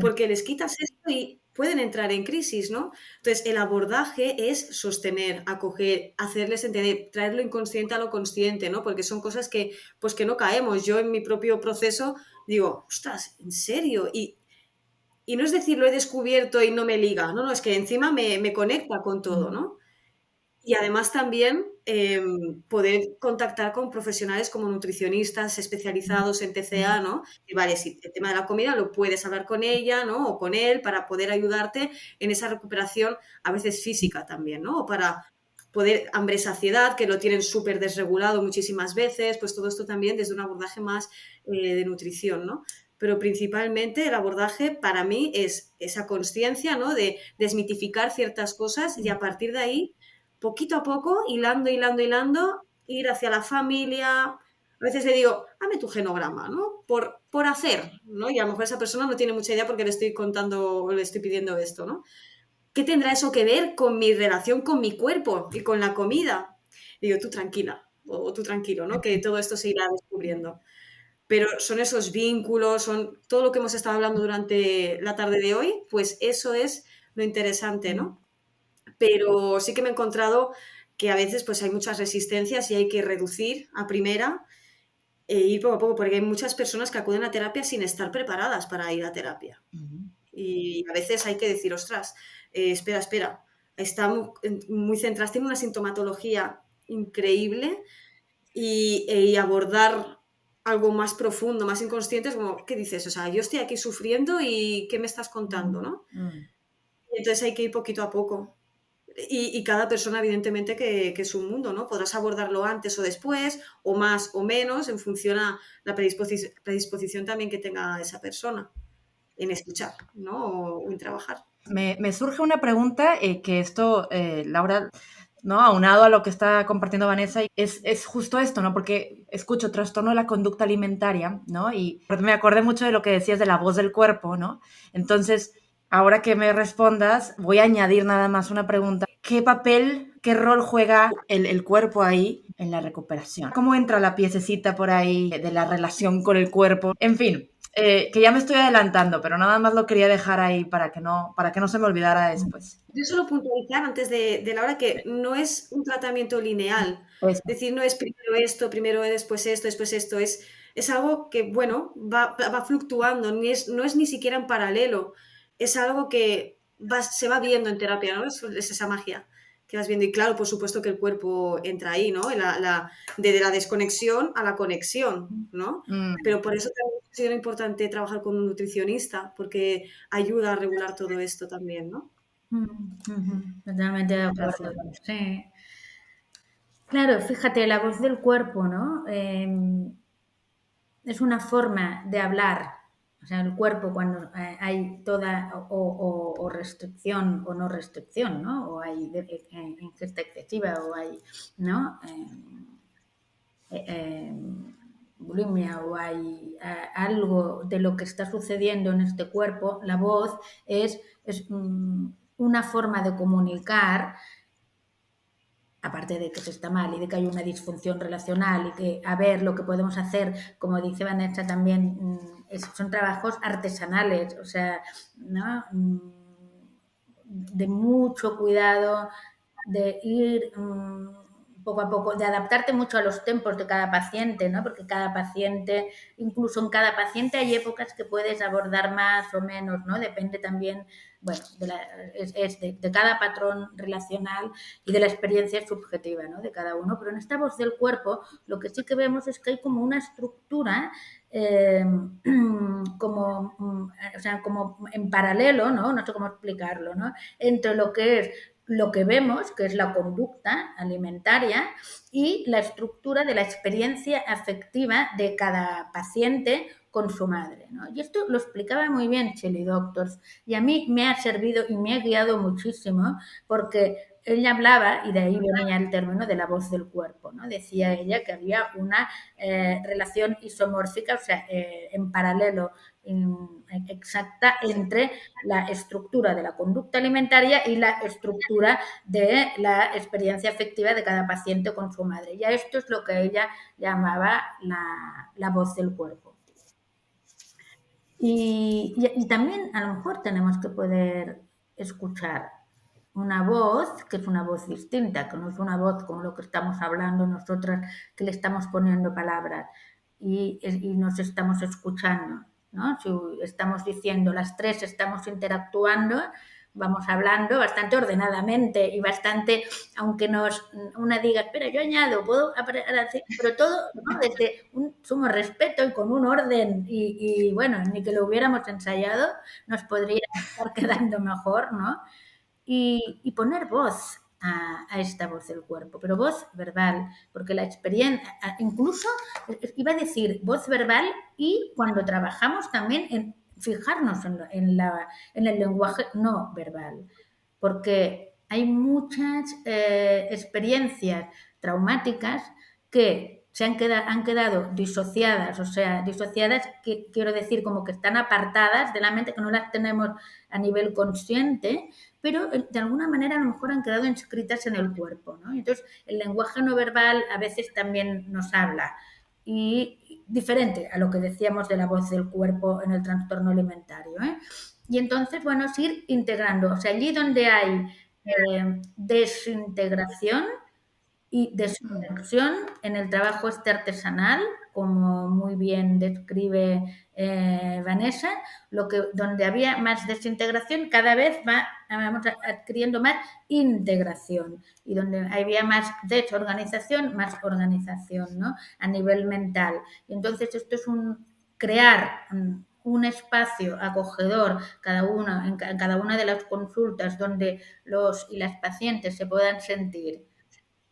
porque les quitas esto y pueden entrar en crisis, ¿no? Entonces, el abordaje es sostener, acoger, hacerles entender, traer lo inconsciente a lo consciente, ¿no? Porque son cosas que, pues que no caemos. Yo en mi propio proceso digo, ostras, ¿en serio? Y no es decir, lo he descubierto y no me liga, no, no, es que encima me conecta con todo, ¿no? Y además también poder contactar con profesionales como nutricionistas especializados en TCA, ¿no? Y vale, si el tema de la comida lo puedes hablar con ella, ¿no? O con él para poder ayudarte en esa recuperación, a veces física también, ¿no? O para poder, hambre, saciedad, que lo tienen súper desregulado muchísimas veces, pues todo esto también desde un abordaje más de nutrición, ¿no? Pero principalmente el abordaje para mí es esa conciencia, ¿no? De desmitificar ciertas cosas y a partir de ahí poquito a poco, hilando, ir hacia la familia. A veces le digo, hazme tu genograma, ¿no? Por hacer, ¿no? Y a lo mejor esa persona no tiene mucha idea porque le estoy contando o le estoy pidiendo esto, ¿no? ¿Qué tendrá eso que ver con mi relación con mi cuerpo y con la comida? Y digo, tú tranquila, o tú tranquilo, ¿no? Que todo esto se irá descubriendo. Pero son esos vínculos, son todo lo que hemos estado hablando durante la tarde de hoy, pues eso es lo interesante, ¿no? Pero sí que me he encontrado que a veces pues hay muchas resistencias y hay que reducir a primera e ir poco a poco, porque hay muchas personas que acuden a terapia sin estar preparadas para ir a terapia. Y a veces hay que decir, ostras, espera, está muy centrada, tiene una sintomatología increíble y abordar algo más profundo, más inconsciente, es como, ¿qué dices? O sea, yo estoy aquí sufriendo y ¿qué me estás contando, no? Y entonces hay que ir poquito a poco. Y cada persona, evidentemente, que es un mundo, ¿no? Podrás abordarlo antes o después, o más o menos, en función a la predisposición también que tenga esa persona. en escuchar, ¿no? O en trabajar. Me surge una pregunta que esto, Laura, ¿no? Aunado a lo que está compartiendo Vanessa, es justo esto, ¿no? Porque escucho trastorno de la conducta alimentaria, ¿no? Y me acordé mucho de lo que decías de la voz del cuerpo, ¿no? Entonces, ahora que me respondas, voy a añadir nada más una pregunta. ¿Qué papel, qué rol juega el cuerpo ahí en la recuperación? ¿Cómo entra la piececita por ahí de la relación con el cuerpo? En fin, que ya me estoy adelantando, pero nada más lo quería dejar ahí para que no se me olvidara después. Yo solo puntualizar antes de la hora que no es un tratamiento lineal. Eso. Es decir, no es primero esto, primero después esto. Es algo que, bueno, va fluctuando, no es ni siquiera en paralelo. Es algo que se va viendo en terapia, ¿no? Es esa magia que vas viendo. Y claro, por supuesto que el cuerpo entra ahí, ¿no? De la desconexión a la conexión, ¿no? Mm, Pero por eso también considero importante trabajar con un nutricionista, porque ayuda a regular todo esto también, ¿no? Totalmente de gracias, acuerdo. Vanessa. Sí. Claro, fíjate, la voz del cuerpo, ¿no? Es una forma de hablar. O sea, el cuerpo cuando hay toda o restricción o no restricción, ¿no? O hay ingesta excesiva o hay, ¿no? Bulimia o hay algo de lo que está sucediendo en este cuerpo, la voz es una forma de comunicar, aparte de que se está mal y de que hay una disfunción relacional y que a ver lo que podemos hacer, como dice Vanessa también, son trabajos artesanales, o sea, ¿no? De mucho cuidado, de ir poco a poco, de adaptarte mucho a los tempos de cada paciente, ¿no? Porque cada paciente, incluso en cada paciente hay épocas que puedes abordar más o menos, ¿no? Depende también, bueno, de cada patrón relacional y de la experiencia subjetiva, ¿no? De cada uno. Pero en esta voz del cuerpo, lo que sí que vemos es que hay como una estructura como, o sea, como en paralelo, ¿no? No sé cómo explicarlo, ¿no? Entre lo que es lo que vemos, que es la conducta alimentaria, y la estructura de la experiencia afectiva de cada paciente con su madre, ¿no? Y esto lo explicaba muy bien Shelley Doctors, y a mí me ha servido y me ha guiado muchísimo porque ella hablaba, y de ahí venía el término de la voz del cuerpo, ¿no? Decía ella que había una relación isomórfica, o sea, en paralelo exacta entre la estructura de la conducta alimentaria y la estructura de la experiencia afectiva de cada paciente con su madre. Y a esto es lo que ella llamaba la voz del cuerpo. Y también a lo mejor tenemos que poder escuchar una voz que es una voz distinta, que no es una voz como lo que estamos hablando nosotras, que le estamos poniendo palabras y nos estamos escuchando, ¿no? Si estamos diciendo las tres, estamos interactuando, vamos hablando bastante ordenadamente y bastante, aunque una diga, espera, yo añado, puedo hacer, pero todo, ¿no? Desde un sumo respeto y con un orden y bueno, ni que lo hubiéramos ensayado, nos podría estar quedando mejor, ¿no? Y poner voz a esta voz del cuerpo, pero voz verbal, porque la experiencia, incluso iba a decir voz verbal y cuando trabajamos también en fijarnos en el lenguaje no verbal, porque hay muchas experiencias traumáticas que han quedado disociadas, o sea, disociadas, que quiero decir como que están apartadas de la mente, que no las tenemos a nivel consciente, pero de alguna manera a lo mejor han quedado inscritas en el cuerpo, ¿no? Entonces, el lenguaje no verbal a veces también nos habla. Y diferente a lo que decíamos de la voz del cuerpo en el trastorno alimentario, ¿eh? Y entonces, bueno, es ir integrando. O sea, allí donde hay desintegración y desconexión en el trabajo este artesanal, como muy bien describe Vanessa, donde había más desintegración, cada vez vamos adquiriendo más integración y donde había más desorganización, más organización, ¿no? A nivel mental. Y entonces esto es crear un espacio acogedor en cada una de las consultas donde los y las pacientes se puedan sentir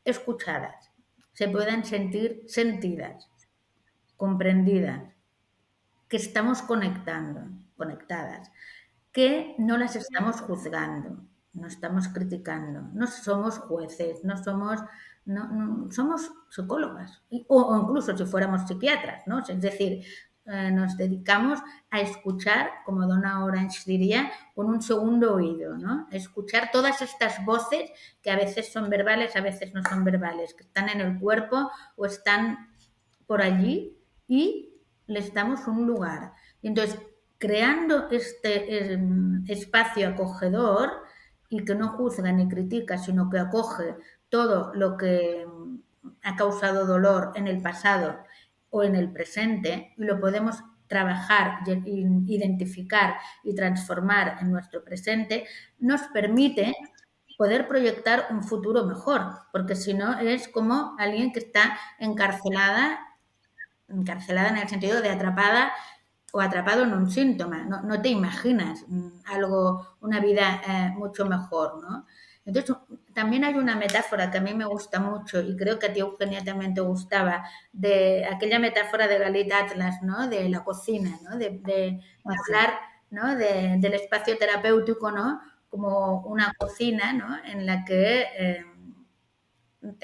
escuchadas, se puedan sentir sentidas, comprendidas, que estamos conectando. conectadas, que no las estamos juzgando, no estamos criticando, no somos jueces, somos psicólogas, o incluso si fuéramos psiquiatras, ¿no? Es decir, nos dedicamos a escuchar, como Donna Orange diría, con un segundo oído, ¿no? A escuchar todas estas voces que a veces son verbales, a veces no son verbales, que están en el cuerpo o están por allí y les damos un lugar. Y entonces, creando este espacio acogedor y que no juzga ni critica, sino que acoge todo lo que ha causado dolor en el pasado o en el presente y lo podemos trabajar, identificar y transformar en nuestro presente, nos permite poder proyectar un futuro mejor, porque si no es como alguien que está encarcelada en el sentido de atrapada o atrapado en un síntoma. No te imaginas algo, una vida mucho mejor, ¿no? Entonces, también hay una metáfora que a mí me gusta mucho y creo que a ti, Eugenia, también te gustaba, de aquella metáfora de Galit Atlas, ¿no? De la cocina, ¿no? De hablar, ¿no? Del espacio terapéutico, ¿no? Como una cocina, ¿no? En la que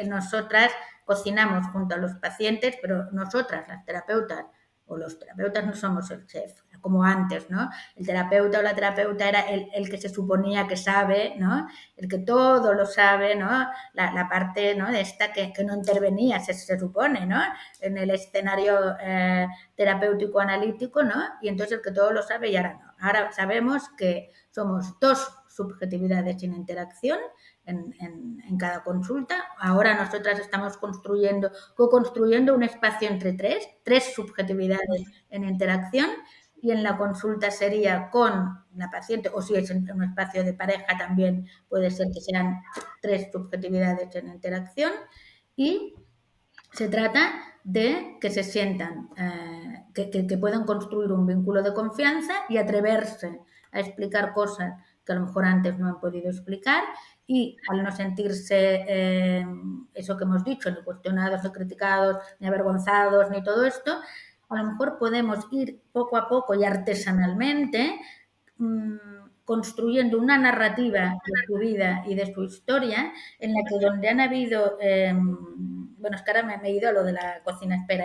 nosotras cocinamos junto a los pacientes, pero nosotras, las terapeutas, o los terapeutas no somos el chef, como antes, ¿no? El terapeuta o la terapeuta era el que se suponía que sabe, ¿no? El que todo lo sabe, ¿no? La parte, ¿no? De esta que no intervenía, se supone, ¿no? En el escenario terapéutico analítico, ¿no? Y entonces el que todo lo sabe y ahora no. Ahora sabemos que somos dos subjetividades en interacción en cada consulta. Ahora nosotras estamos co-construyendo un espacio entre tres subjetividades en interacción, y en la consulta sería con la paciente, o si es en un espacio de pareja también puede ser que sean tres subjetividades en interacción, y se trata de que se sientan, que puedan construir un vínculo de confianza y atreverse a explicar cosas que a lo mejor antes no han podido explicar, y al no sentirse eso que hemos dicho, ni cuestionados, ni criticados, ni avergonzados, ni todo esto, a lo mejor podemos ir poco a poco y artesanalmente construyendo una narrativa de su vida y de su historia en la que donde han habido, bueno, es que ahora me he ido a lo de la cocina, espera,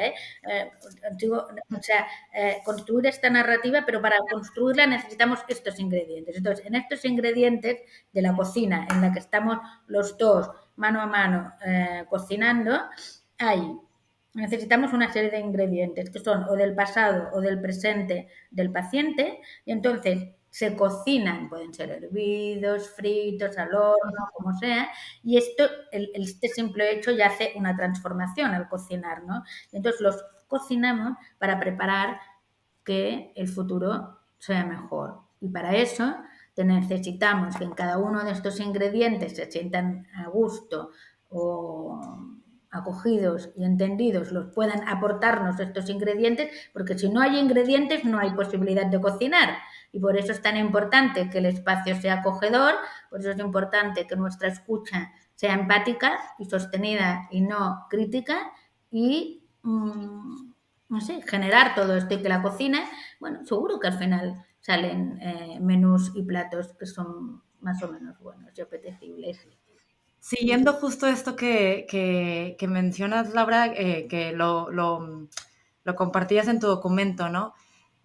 digo, o sea, construir esta narrativa, pero para construirla necesitamos estos ingredientes. Entonces, en estos ingredientes de la cocina en la que estamos los dos mano a mano cocinando, necesitamos una serie de ingredientes que son o del pasado o del presente del paciente, y entonces se cocinan, pueden ser hervidos, fritos, al horno, como sea, y esto, este simple hecho ya hace una transformación al cocinar, ¿no? Entonces los cocinamos para preparar que el futuro sea mejor. Y para eso necesitamos que en cada uno de estos ingredientes se sientan a gusto o acogidos y entendidos, los puedan aportarnos estos ingredientes, porque si no hay ingredientes no hay posibilidad de cocinar. Y por eso es tan importante que el espacio sea acogedor, por eso es importante que nuestra escucha sea empática y sostenida y no crítica, y no sé, generar todo esto, y que la cocina, bueno, seguro que al final salen menús y platos que son más o menos buenos y apetecibles. Siguiendo justo esto que mencionas, Laura, que lo compartías en tu documento, ¿no?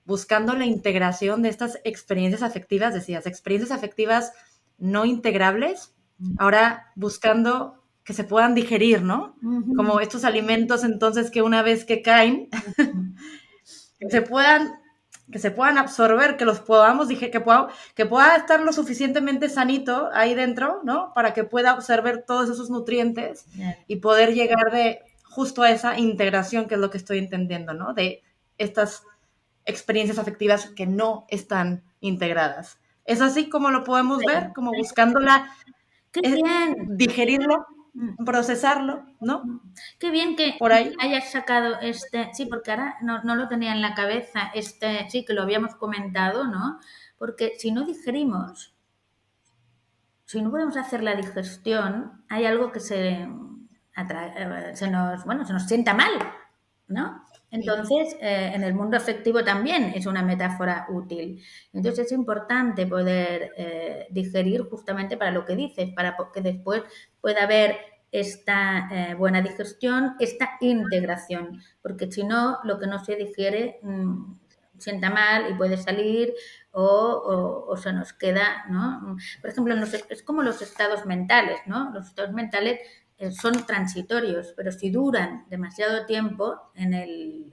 Buscando la integración de estas experiencias afectivas, decías, experiencias afectivas no integrables, ahora buscando que se puedan digerir, ¿no? Como estos alimentos, entonces, que una vez que caen, que se puedan absorber, que los podamos digerir, que pueda estar lo suficientemente sanito ahí dentro, ¿no? Para que pueda absorber todos esos nutrientes y poder llegar de justo a esa integración, que es lo que estoy entendiendo, ¿no? De estas experiencias afectivas que no están integradas. ¿Es así como lo podemos ver? Como buscándola, ¡Qué bien! digerirlo, procesarlo, ¿no? Qué bien que Por ahí. hayas sacado sí, porque ahora no lo tenía en la cabeza, sí, que lo habíamos comentado, ¿no? Porque si no digerimos, si no podemos hacer la digestión, hay algo que se nos sienta mal, ¿no? Entonces, en el mundo afectivo también es una metáfora útil. Entonces, es importante poder digerir justamente para lo que dices, para que después pueda haber esta buena digestión, esta integración, porque si no, lo que no se digiere sienta mal y puede salir o se nos queda, ¿no? Por ejemplo, es como los estados mentales, ¿no? Los estados mentales son transitorios, pero si duran demasiado tiempo en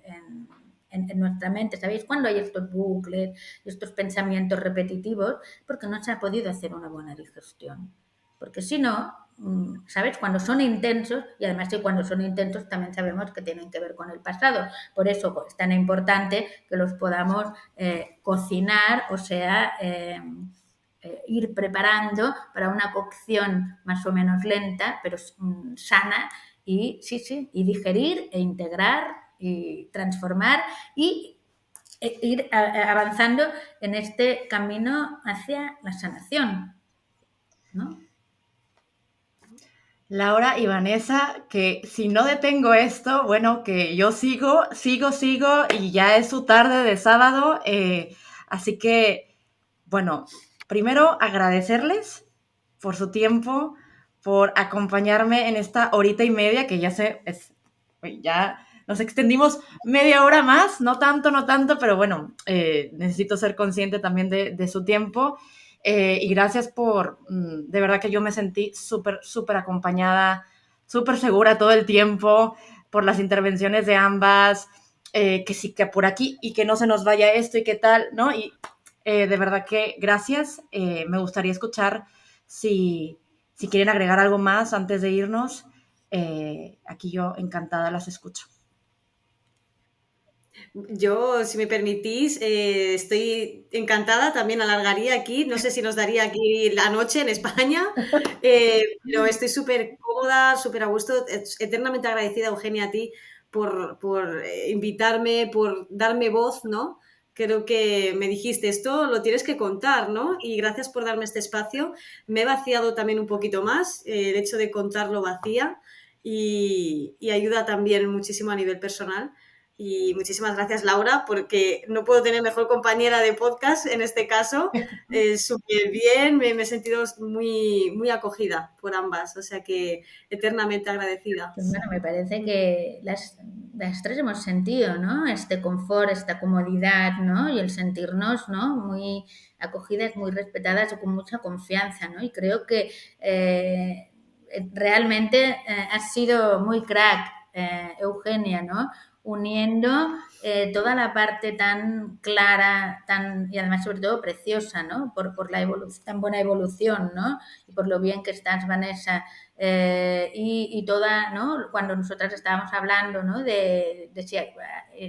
nuestra mente, ¿sabéis? Cuando hay estos bucles, estos pensamientos repetitivos, porque no se ha podido hacer una buena digestión. Porque si no, ¿sabes? Cuando son intensos, y además que cuando son intensos también sabemos que tienen que ver con el pasado. Por eso es tan importante que los podamos cocinar, o sea, ir preparando para una cocción más o menos lenta, pero sana, y sí, y digerir e integrar y transformar y ir avanzando en este camino hacia la sanación, ¿no? Laura y Vanessa, que si no detengo esto, bueno, que yo sigo y ya es su tarde de sábado, así que, bueno, primero agradecerles por su tiempo, por acompañarme en esta horita y media, que ya nos extendimos media hora más, no tanto, pero bueno, necesito ser consciente también de su tiempo. Y gracias de verdad que yo me sentí súper acompañada, súper segura todo el tiempo por las intervenciones de ambas, que sí, que por aquí y que no se nos vaya esto y qué tal, ¿no? Y de verdad que gracias. Me gustaría escuchar si quieren agregar algo más antes de irnos. Aquí yo encantada las escucho. Yo, si me permitís, estoy encantada, también alargaría aquí, no sé si nos daría aquí la noche en España, pero estoy súper cómoda, súper a gusto, eternamente agradecida, Eugenia, a ti por invitarme, por darme voz, ¿no? Creo que me dijiste, esto lo tienes que contar, ¿no? Y gracias por darme este espacio. Me he vaciado también un poquito más, el hecho de contarlo vacía y ayuda también muchísimo a nivel personal. Y muchísimas gracias, Laura, porque no puedo tener mejor compañera de podcast en este caso. Súper bien, me he sentido muy acogida por ambas, o sea que eternamente agradecida. Pues bueno, me parece que las tres hemos sentido, ¿no? Este confort, esta comodidad, ¿no? Y el sentirnos, ¿no? Muy acogidas, muy respetadas y con mucha confianza, ¿no? Y creo que realmente has sido muy crack, Eugenia, ¿no? Uniendo toda la parte tan clara, y además sobre todo preciosa, ¿no? Por la tan buena evolución, ¿no? Y por lo bien que estás, Vanessa. Y toda, ¿no? Cuando nosotras estábamos hablando, ¿no? de si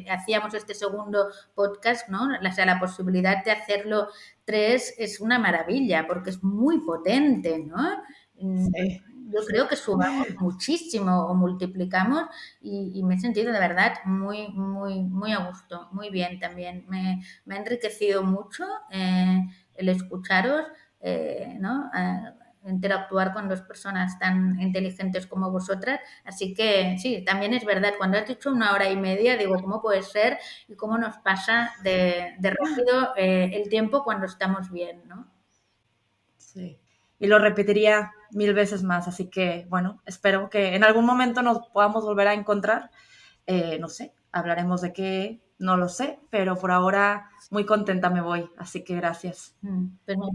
hacíamos este segundo podcast, ¿no? La posibilidad de hacerlo 3 es una maravilla porque es muy potente, ¿no? Sí. Yo creo que sumamos muchísimo o multiplicamos y me he sentido de verdad muy a gusto, muy bien también. Me ha enriquecido mucho el escucharos, ¿no? Interactuar con dos personas tan inteligentes como vosotras. Así que sí, también es verdad, cuando has dicho 1 hora y media, digo, ¿cómo puede ser y cómo nos pasa de rápido el tiempo cuando estamos bien, ¿no? Sí. Y lo repetiría 1000 veces más, así que bueno, espero que en algún momento nos podamos volver a encontrar. No sé, hablaremos de qué, no lo sé, pero por ahora muy contenta me voy, así que gracias. Pues me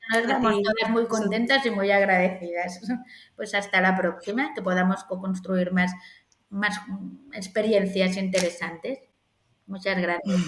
parece que nos A vamos ti. todas muy contentas y muy agradecidas. Pues hasta la próxima, que podamos co-construir más experiencias interesantes. Muchas gracias.